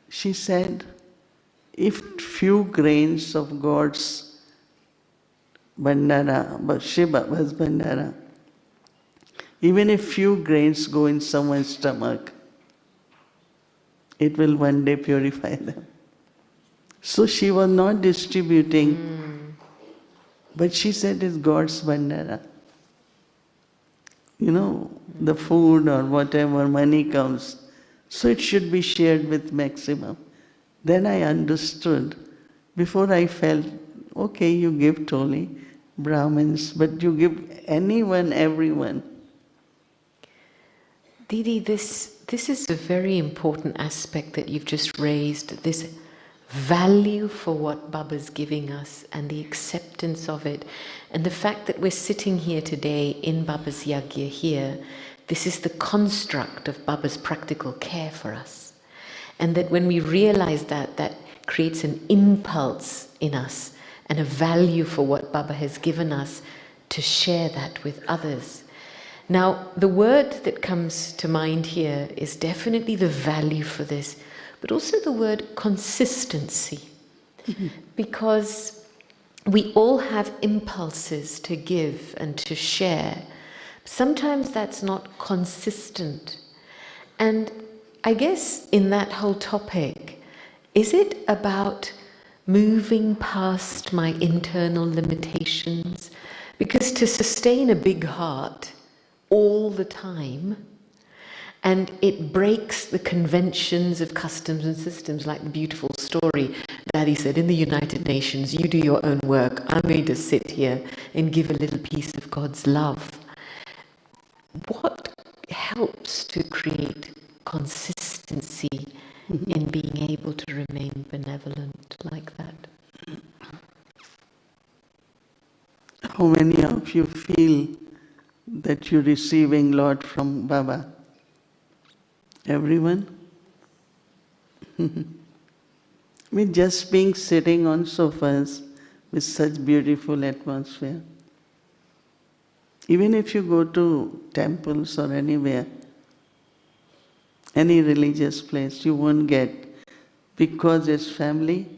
She said, if few grains of God's Bandara, Shiva was Bandara, even if few grains go in someone's stomach, it will one day purify them. So she was not distributing, but she said it's God's Bandara. You know, the food or whatever, money comes, so it should be shared with maximum. Then I understood. Before I felt, okay, you give Toli, Brahmins, but you give anyone, everyone. Didi, this is a very important aspect that you've just raised, this value for what Baba's giving us and the acceptance of it. And the fact that we're sitting here today in Baba's Yagya here, this is the construct of Baba's practical care for us. And that when we realize that, that creates an impulse in us and a value for what Baba has given us to share that with others. Now, the word that comes to mind here is definitely the value for this, but also the word consistency. Because we all have impulses to give and to share. Sometimes that's not consistent. And I guess in that whole topic, is it about moving past my internal limitations? Because to sustain a big heart all the time, and it breaks the conventions of customs and systems, like the beautiful story Daddy said, in the United Nations, you do your own work, I'm going to sit here and give a little piece of God's love. What helps to create consistency in being able to remain benevolent like that? How many of you feel that you're receiving lot from Baba? Everyone? With just being sitting on sofas with such beautiful atmosphere. Even if you go to temples or anywhere, any religious place, you won't get, because it's family,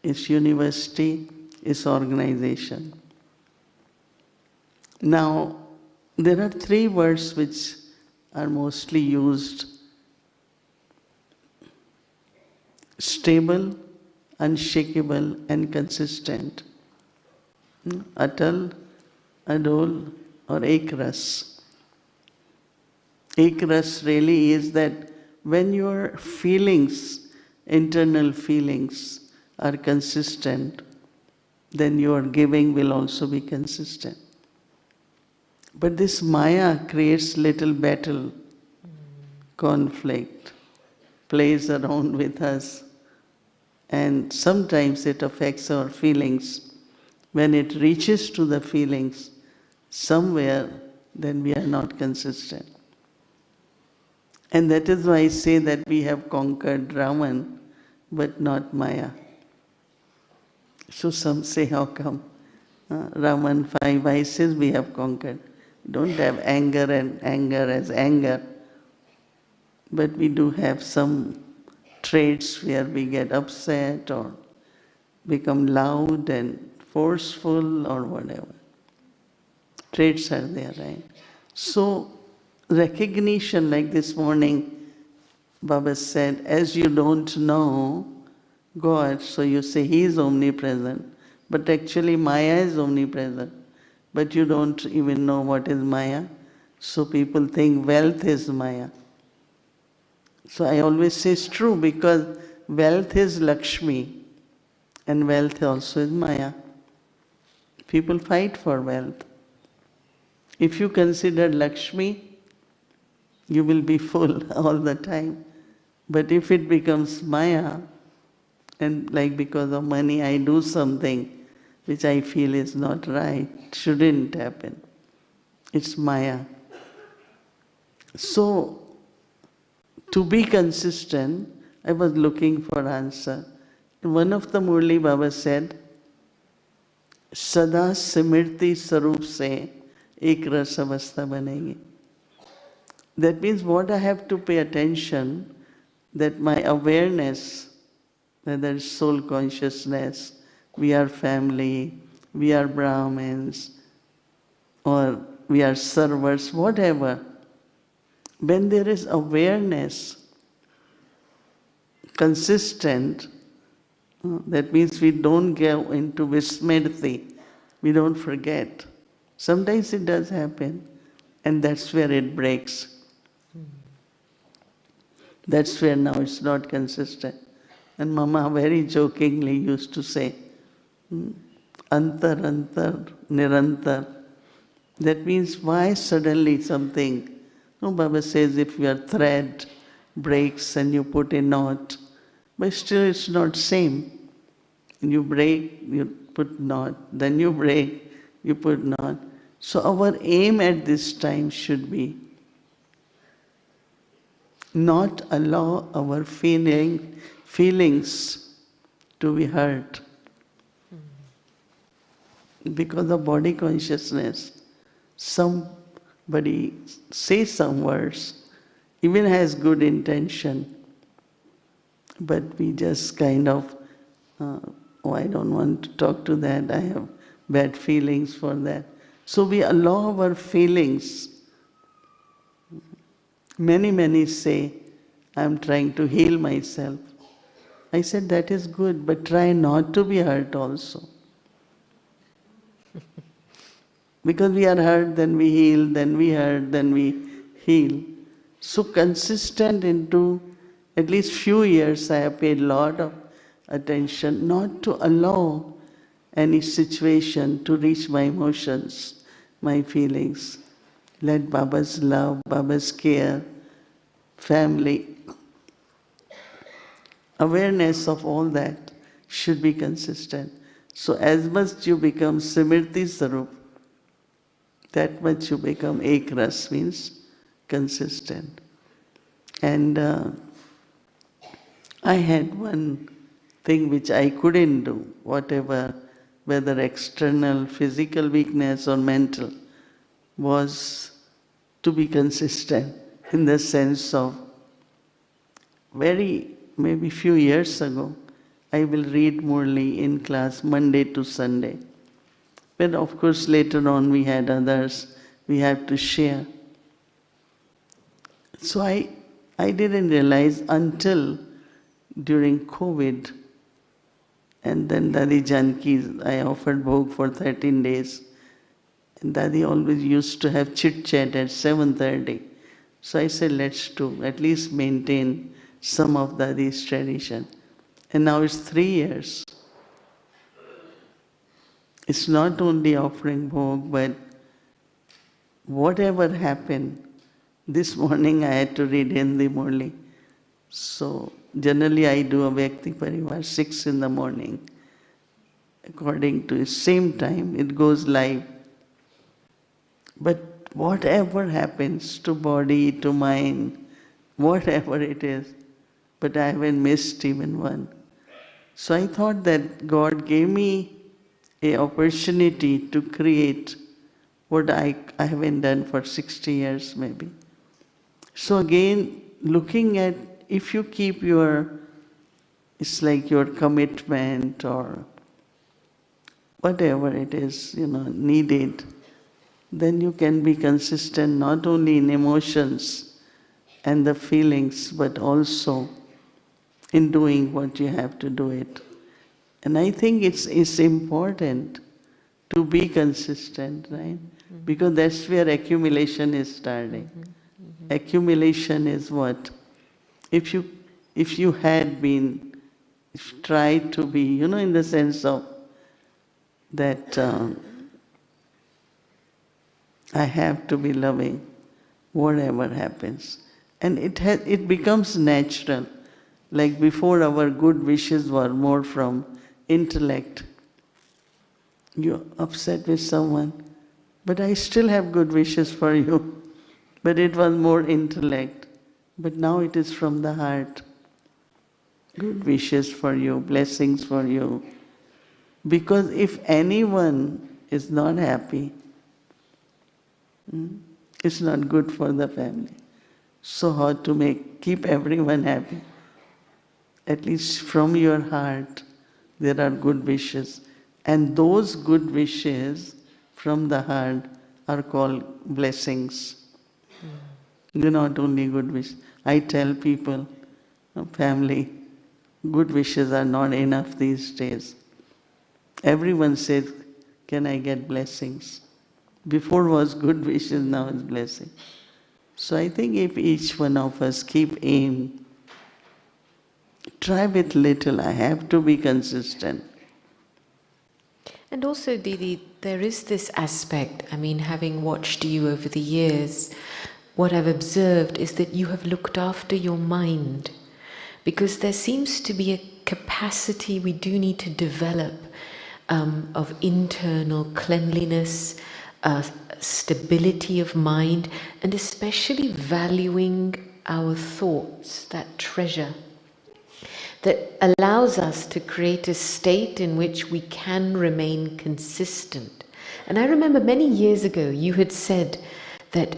it's university, it's organization. Now, there are three words which are mostly used: stable, unshakable, and consistent. Atal, Adol, or Ekras. Ekras really is that when your feelings, internal feelings, are consistent, then your giving will also be consistent. But this Maya creates little battle, conflict, plays around with us, and sometimes it affects our feelings. When it reaches to the feelings, somewhere, then we are not consistent. And that is why I say that we have conquered Raman, but not Maya. So some say, how come? Raman, 5 vices we have conquered. We don't have anger and anger as anger, but we do have some traits where we get upset or become loud and forceful or whatever. Traits are there, right? So recognition, like this morning, Baba said, as you don't know God, so you say He is omnipresent, but actually Maya is omnipresent. but you don't even know what is Maya. So people think wealth is Maya. So I always say it's true, because wealth is Lakshmi and wealth also is Maya. People fight for wealth. If you consider Lakshmi, you will be full all the time. But if it becomes Maya, and like because of money I do something which I feel is not right, shouldn't happen, it's Maya. So, to be consistent, I was looking for answer. One of the Murli Baba said, Sada Simirti Sarup se ek ras avastha banegi. That means what I have to pay attention, that my awareness, whether it's soul consciousness, we are family, we are Brahmins, or we are servers, whatever. When there is awareness, consistent, that means we don't go into vismrti, we don't forget. Sometimes it does happen, and that's where it breaks. That's where now it's not consistent. And Mama very jokingly used to say, Antar, Antar, Nirantar. That means why suddenly something? No, Baba says if your thread breaks and you put a knot, but still it's not same. You break, you put knot, then you break, you put knot. So our aim at this time should be not allow our feelings to be hurt because of body consciousness. Somebody says some words, even has good intention, but we just kind of, oh, I don't want to talk to that, I have bad feelings for that. So we allow our feelings. Many say, I'm trying to heal myself. I said, that is good, but try not to be hurt also. Because we are hurt, then we heal, then we hurt, then we heal. So consistent into at least few years, I have paid a lot of attention not to allow any situation to reach my emotions, my feelings. Let Baba's love, Baba's care, family, awareness of all that should be consistent. So as much you become Simirti Sarup, that much you become Ekras, means consistent. And I had one thing which I couldn't do, whatever, whether external, physical weakness or mental, was to be consistent in the sense of maybe few years ago, I will read Murli in class Monday to Sunday. But of course later on we had others, we had to share. So I didn't realize until during COVID, and then Dadi Janki, I offered Bhog for 13 days. And Dadi always used to have chit-chat at 7:30. So I said, let's do, at least maintain some of Dadi's tradition. And now it's 3 years. It's not only offering Bhog, but whatever happened, this morning I had to read Hindi Murli. So generally I do a Vyakti Parivar 6 in the morning. According to the same time, it goes live. But whatever happens to body, to mind, whatever it is, but I haven't missed even one. So I thought that God gave me an opportunity to create what I haven't done for 60 years maybe. So again, looking at, if you keep it's like your commitment or whatever it is, needed, then you can be consistent not only in emotions and the feelings, but also in doing what you have to do it. And I think it's important to be consistent, right? Because that's where accumulation is starting. Accumulation is what? If you had been, tried to be, in the sense of that I have to be loving, whatever happens. And it becomes natural. Like before, our good wishes were more from intellect. You're upset with someone, but I still have good wishes for you. But it was more intellect. But now it is from the heart. Good wishes for you, blessings for you. Because if anyone is not happy, it's not good for the family. So how to keep everyone happy? At least from your heart, there are good wishes. And those good wishes from the heart are called blessings. They're not only good wishes. I tell people, family, good wishes are not enough these days. Everyone says, can I get blessings? Before was good wishes, now is blessing. So I think if each one of us keep aim, try with little, I have to be consistent. And also, Didi, there is this aspect, having watched you over the years, what I've observed is that you have looked after your mind, because there seems to be a capacity we do need to develop of internal cleanliness, stability of mind, and especially valuing our thoughts, that treasure that allows us to create a state in which we can remain consistent. And I remember many years ago you had said that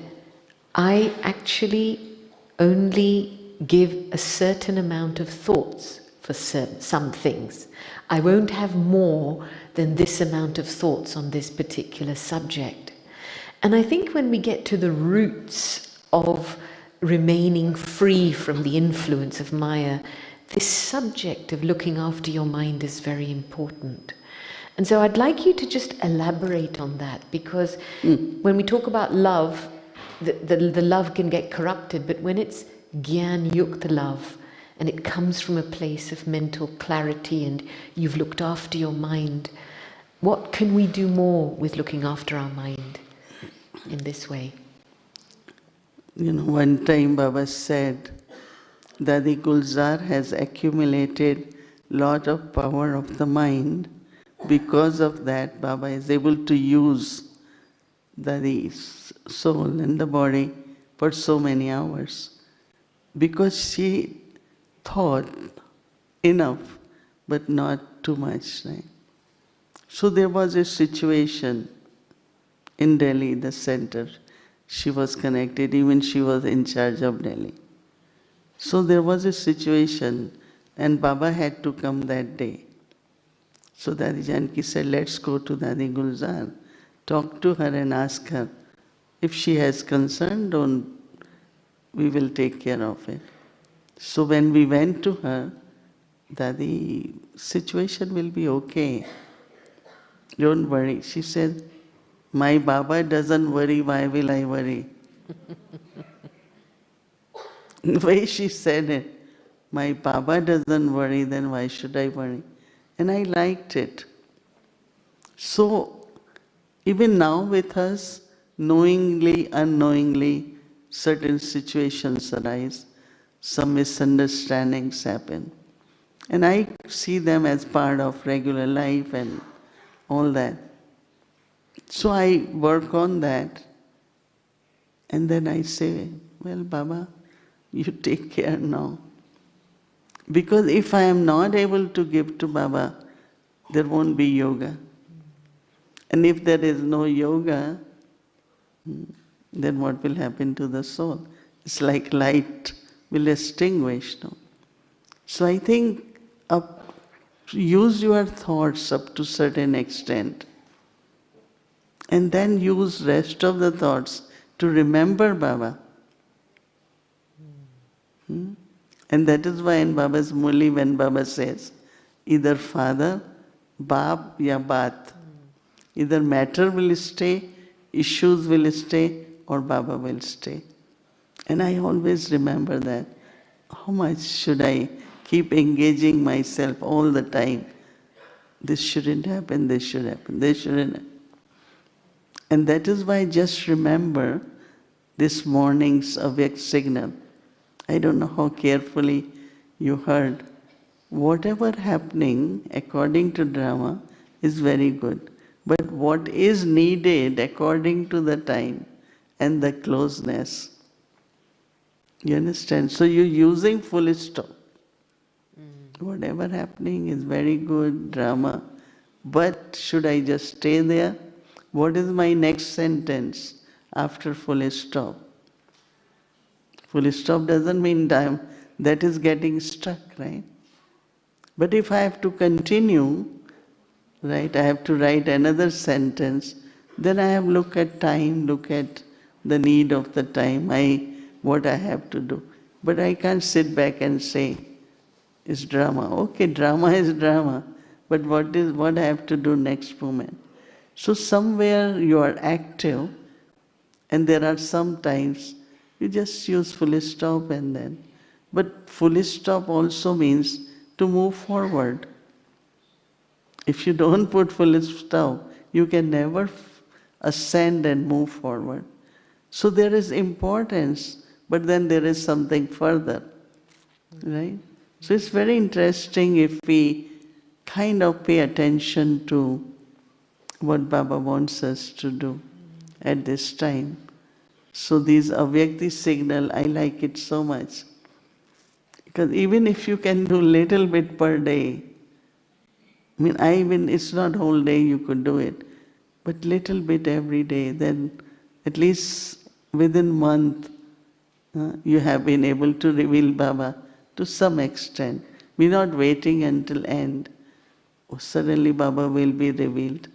I actually only give a certain amount of thoughts for some things. I won't have more than this amount of thoughts on this particular subject. And I think when we get to the roots of remaining free from the influence of Maya, this subject of looking after your mind is very important. And so I'd like you to just elaborate on that, because when we talk about love, the love can get corrupted, but when it's Gyan Yukta love, and it comes from a place of mental clarity and you've looked after your mind, what can we do more with looking after our mind in this way? One time Baba said, Dadi Gulzar has accumulated lot of power of the mind. Because of that, Baba is able to use Dadi's soul and the body for so many hours. Because she thought enough, but not too much. Right? So there was a situation in Delhi, the center. She was connected, even she was in charge of Delhi. So there was a situation, and Baba had to come that day. So Dadi Janki said, let's go to Dadi Gulzar, talk to her and ask her. If she has concern, we will take care of it. So when we went to her, Dadi, situation will be okay. Don't worry. She said, my Baba doesn't worry, why will I worry? The way she said it, my Baba doesn't worry, then why should I worry? And I liked it. So, even now with us, knowingly, unknowingly, certain situations arise, some misunderstandings happen. And I see them as part of regular life and all that. So I work on that. And then I say, well, Baba, you take care now. Because if I am not able to give to Baba, there won't be yoga. And if there is no yoga, then what will happen to the soul? It's like light will extinguish. No? So I think use your thoughts up to certain extent. And then use rest of the thoughts to remember Baba. And that is why in Baba's Muli, when Baba says, either father, baap ya baat, Either matter will stay, issues will stay, or Baba will stay. And I always remember that. How much should I keep engaging myself all the time? This shouldn't happen, this should happen, this shouldn't happen. And that is why just remember this morning's awake signal. I don't know how carefully you heard. Whatever happening according to drama is very good. But what is needed according to the time and the closeness. You understand? So you're using full stop. Whatever happening is very good, drama. But should I just stay there? What is my next sentence after full stop? Full stop doesn't mean time. That is getting stuck, right? But if I have to continue, right, I have to write another sentence, then I have look at time, look at the need of the time, what I have to do. But I can't sit back and say, it's drama. Okay, drama is drama, but what I have to do next moment? So somewhere you are active, and there are some times you just use full stop and then. But full stop also means to move forward. If you don't put full stop, you can never ascend and move forward. So there is importance, but then there is something further, right? So it's very interesting if we kind of pay attention to what Baba wants us to do at this time. So these avyakti signal, I like it so much. Because even if you can do little bit per day, it's not whole day you could do it, but little bit every day, then at least within month, you have been able to reveal Baba to some extent. We're not waiting until end. Suddenly Baba will be revealed.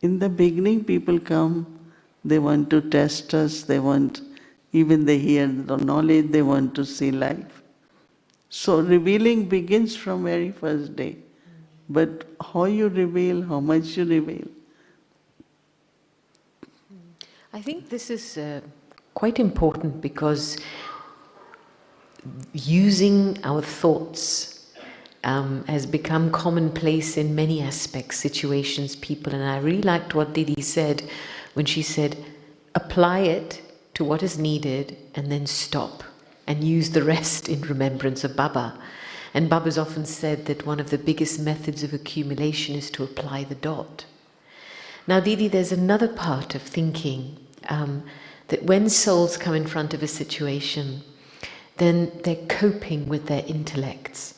In the beginning, people come, they want to test us, they hear the knowledge, they want to see life. So revealing begins from very first day. But how you reveal, how much you reveal. I think this is quite important because using our thoughts has become commonplace in many aspects, situations, people. And I really liked what Didi said when she said, apply it to what is needed and then stop and use the rest in remembrance of Baba. And Baba's often said that one of the biggest methods of accumulation is to apply the dot. Now, Didi, there's another part of thinking that when souls come in front of a situation, then they're coping with their intellects.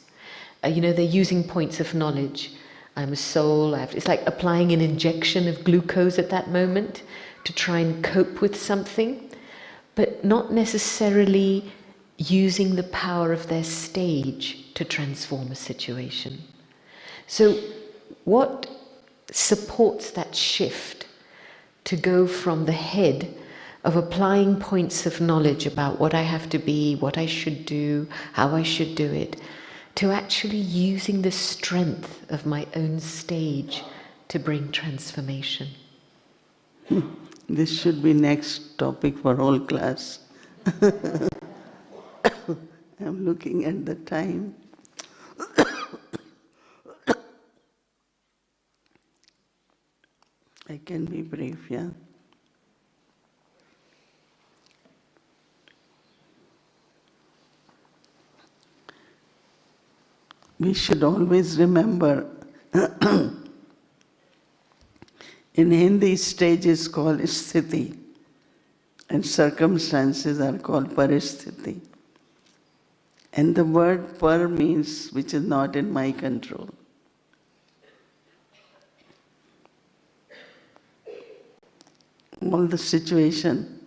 They're using points of knowledge. I'm a soul. It's like applying an injection of glucose at that moment to try and cope with something, but not necessarily using the power of their stage to transform a situation. So what supports that shift to go from the head of applying points of knowledge about what I have to be, what I should do, how I should do it, to actually using the strength of my own stage to bring transformation? This should be next topic for whole class. I'm looking at the time. I can be brief, yeah? We should always remember, in Hindi, stage is called sthiti, and circumstances are called paristhiti. And the word par means which is not in my control. All the situation,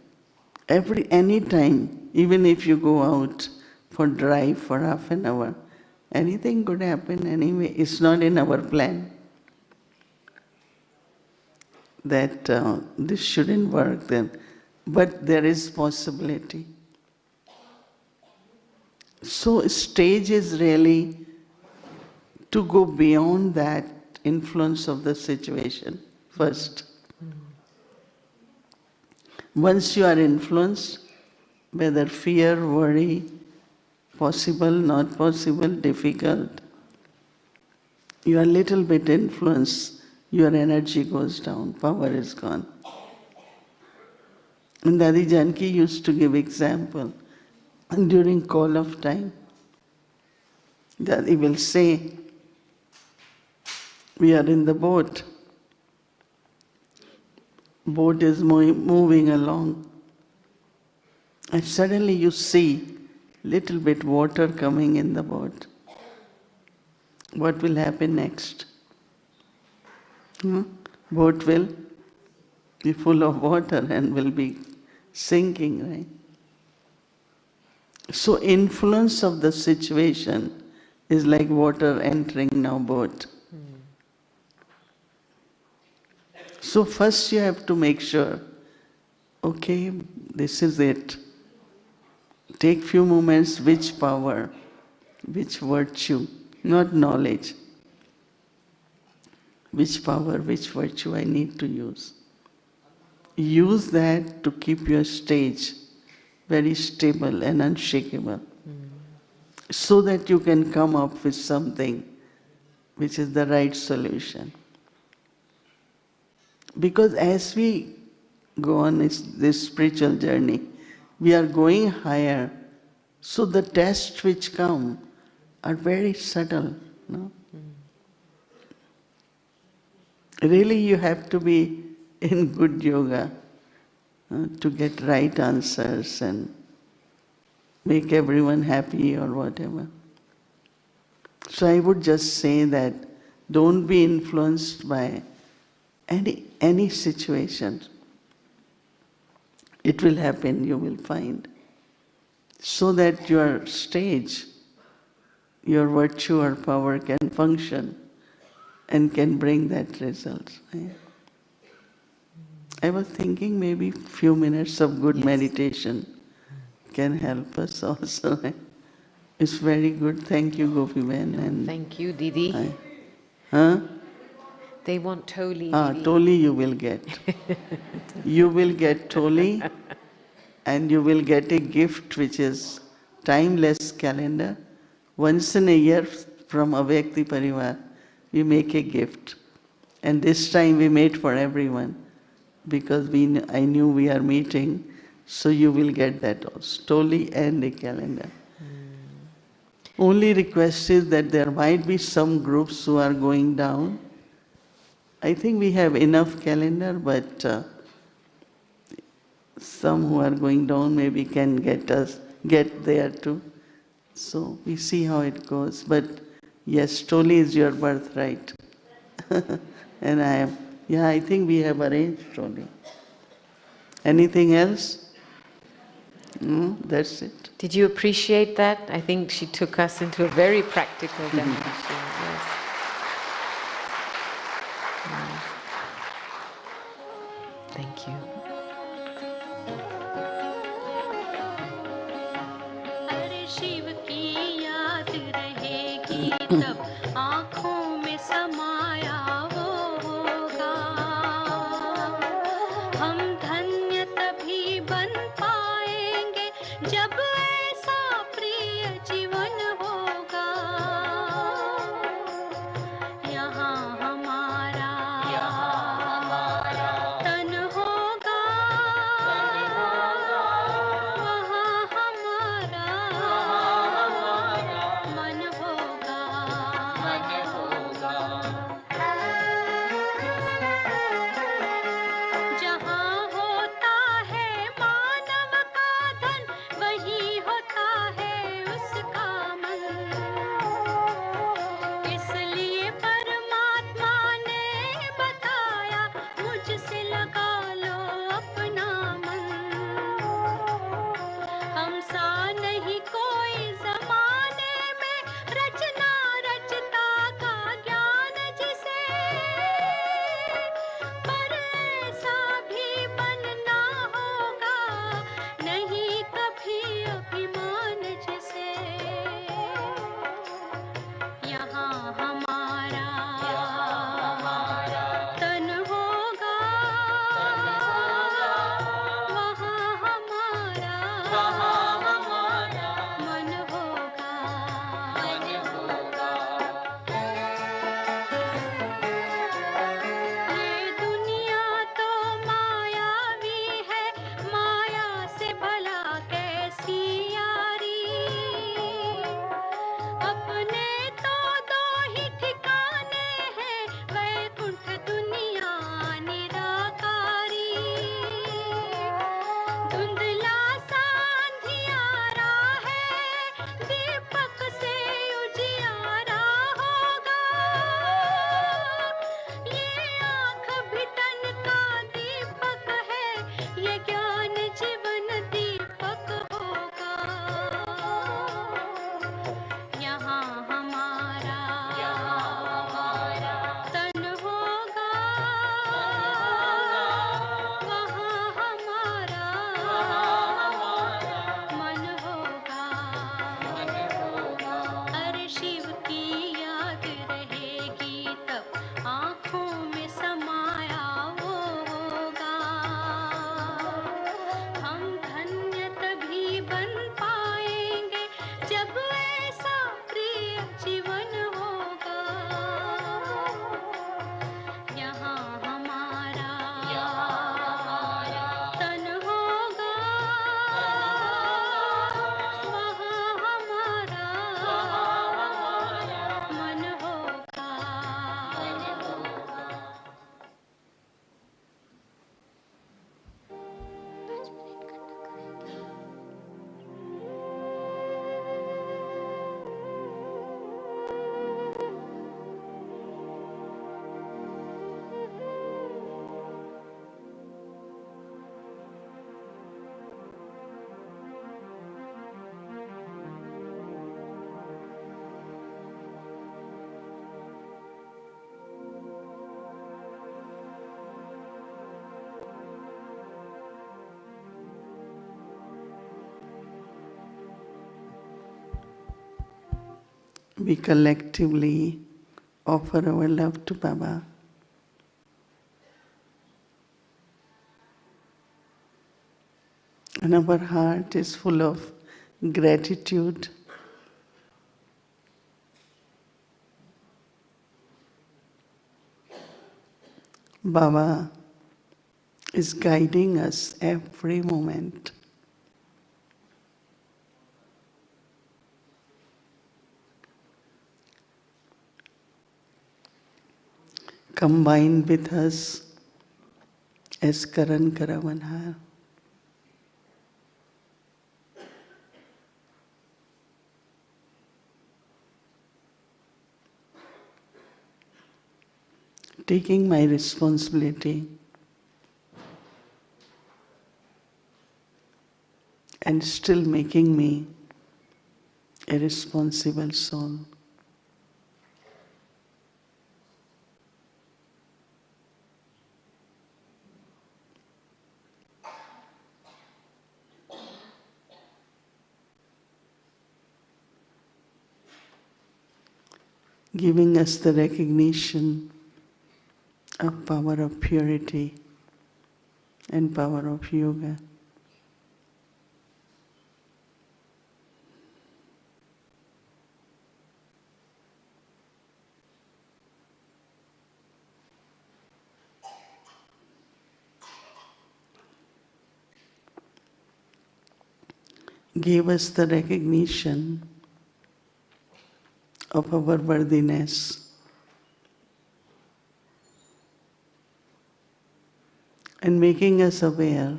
any time, even if you go out for drive for half an hour, anything could happen anyway. It's not in our plan that this shouldn't work then. But there is possibility. So stage is really to go beyond that influence of the situation first. Once you are influenced, whether fear, worry, possible, not possible, difficult, you are a little bit influenced, your energy goes down, power is gone. And Dadi Janki used to give example during call of time. Dadi will say, we are in the boat. Boat is moving along. And suddenly you see little bit water coming in the boat. What will happen next? Boat will be full of water and will be sinking, right? So influence of the situation is like water entering now boat. So first you have to make sure, okay, this is it. Take few moments, which power, which virtue, not knowledge. Which power, which virtue I need to use. Use that to keep your stage very stable and unshakable. So that you can come up with something which is the right solution. Because as we go on this spiritual journey, we are going higher. So the tests which come are very subtle. No? Really you have to be in good yoga to get right answers and make everyone happy or whatever. So I would just say that don't be influenced by any situation. It will happen, you will find. So that your stage, your virtue or power can function and can bring that result. Right? I was thinking maybe few minutes of good meditation can help us also. Right? It's very good. Thank you, Gopiben. And thank you, Didi. They want Toli. Toli you will get. You will get Toli and you will get a gift which is timeless calendar. Once in a year from Avyakti Parivar, we make a gift. And this time we made for everyone because I knew we are meeting. So you will get that also, Toli and a calendar. Only request is that there might be some groups who are going down. I think we have enough calendar, but some who are going down maybe can get there too. So we see how it goes. But yes, Toli is your birthright. And I think we have arranged Toli. Anything else? No, that's it. Did you appreciate that? I think she took us into a very practical dimension. Yes. Yes. Thank you. अरे शिव की याद रहेगी तब आँखों में समाया वो होगा हम धन्य तभी बन पाएंगे जब ऐसा प्रिय जीवन होगा यहाँ हमारा तन होगा वहाँ हमारा मन होगा we collectively offer our love to Baba. And our heart is full of gratitude. Baba is guiding us every moment. Combined with us as Karan Karavanhar. Taking my responsibility and still making me a responsible soul. Giving us the recognition of power of purity and power of yoga. Gave us the recognition of our worthiness. And making us aware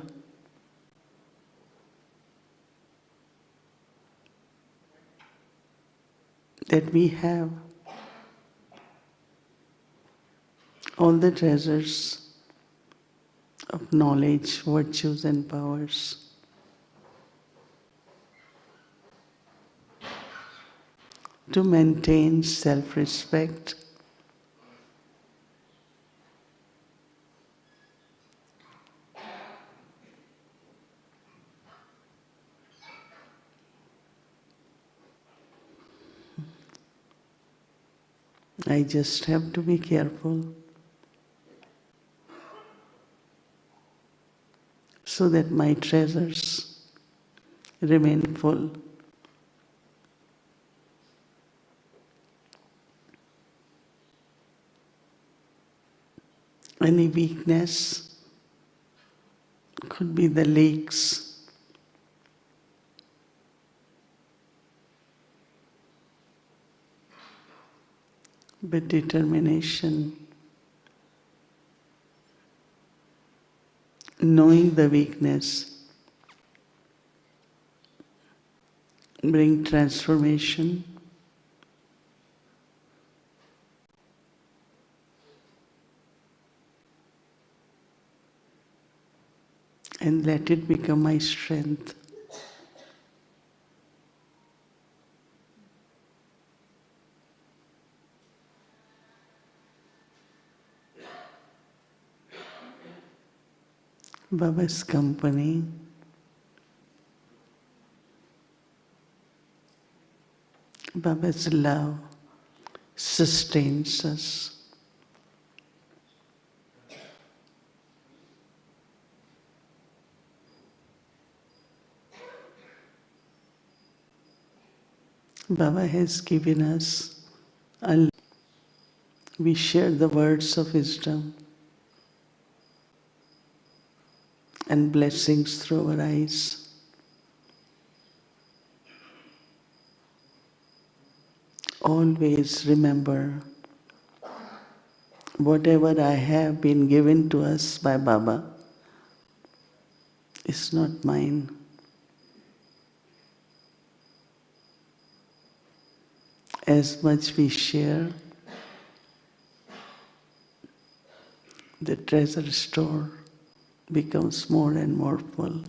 that we have all the treasures of knowledge, virtues and powers to maintain self-respect, I just have to be careful so that my treasures remain full. Any weakness could be the leaks, but determination, knowing the weakness, bring transformation, and let it become my strength. Baba's company, Baba's love sustains us. Baba has given us, we share the words of wisdom and blessings through our eyes. Always remember, whatever I have been given to us by Baba is not mine. As much we share, the treasure store becomes more and more full.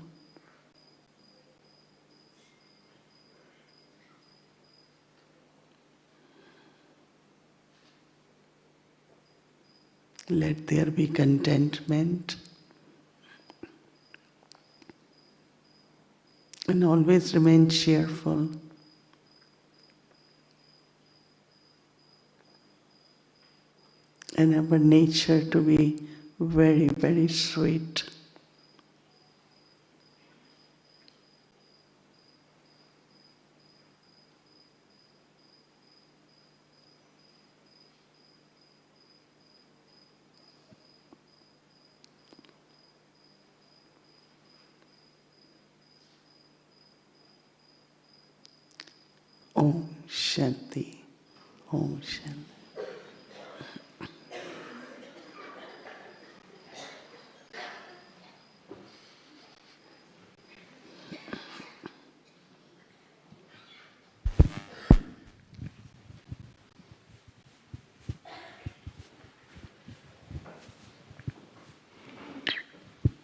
Let there be contentment and always remain cheerful. and our nature to be very, very sweet. Om Shanti. Om Shanti.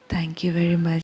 Thank you very much.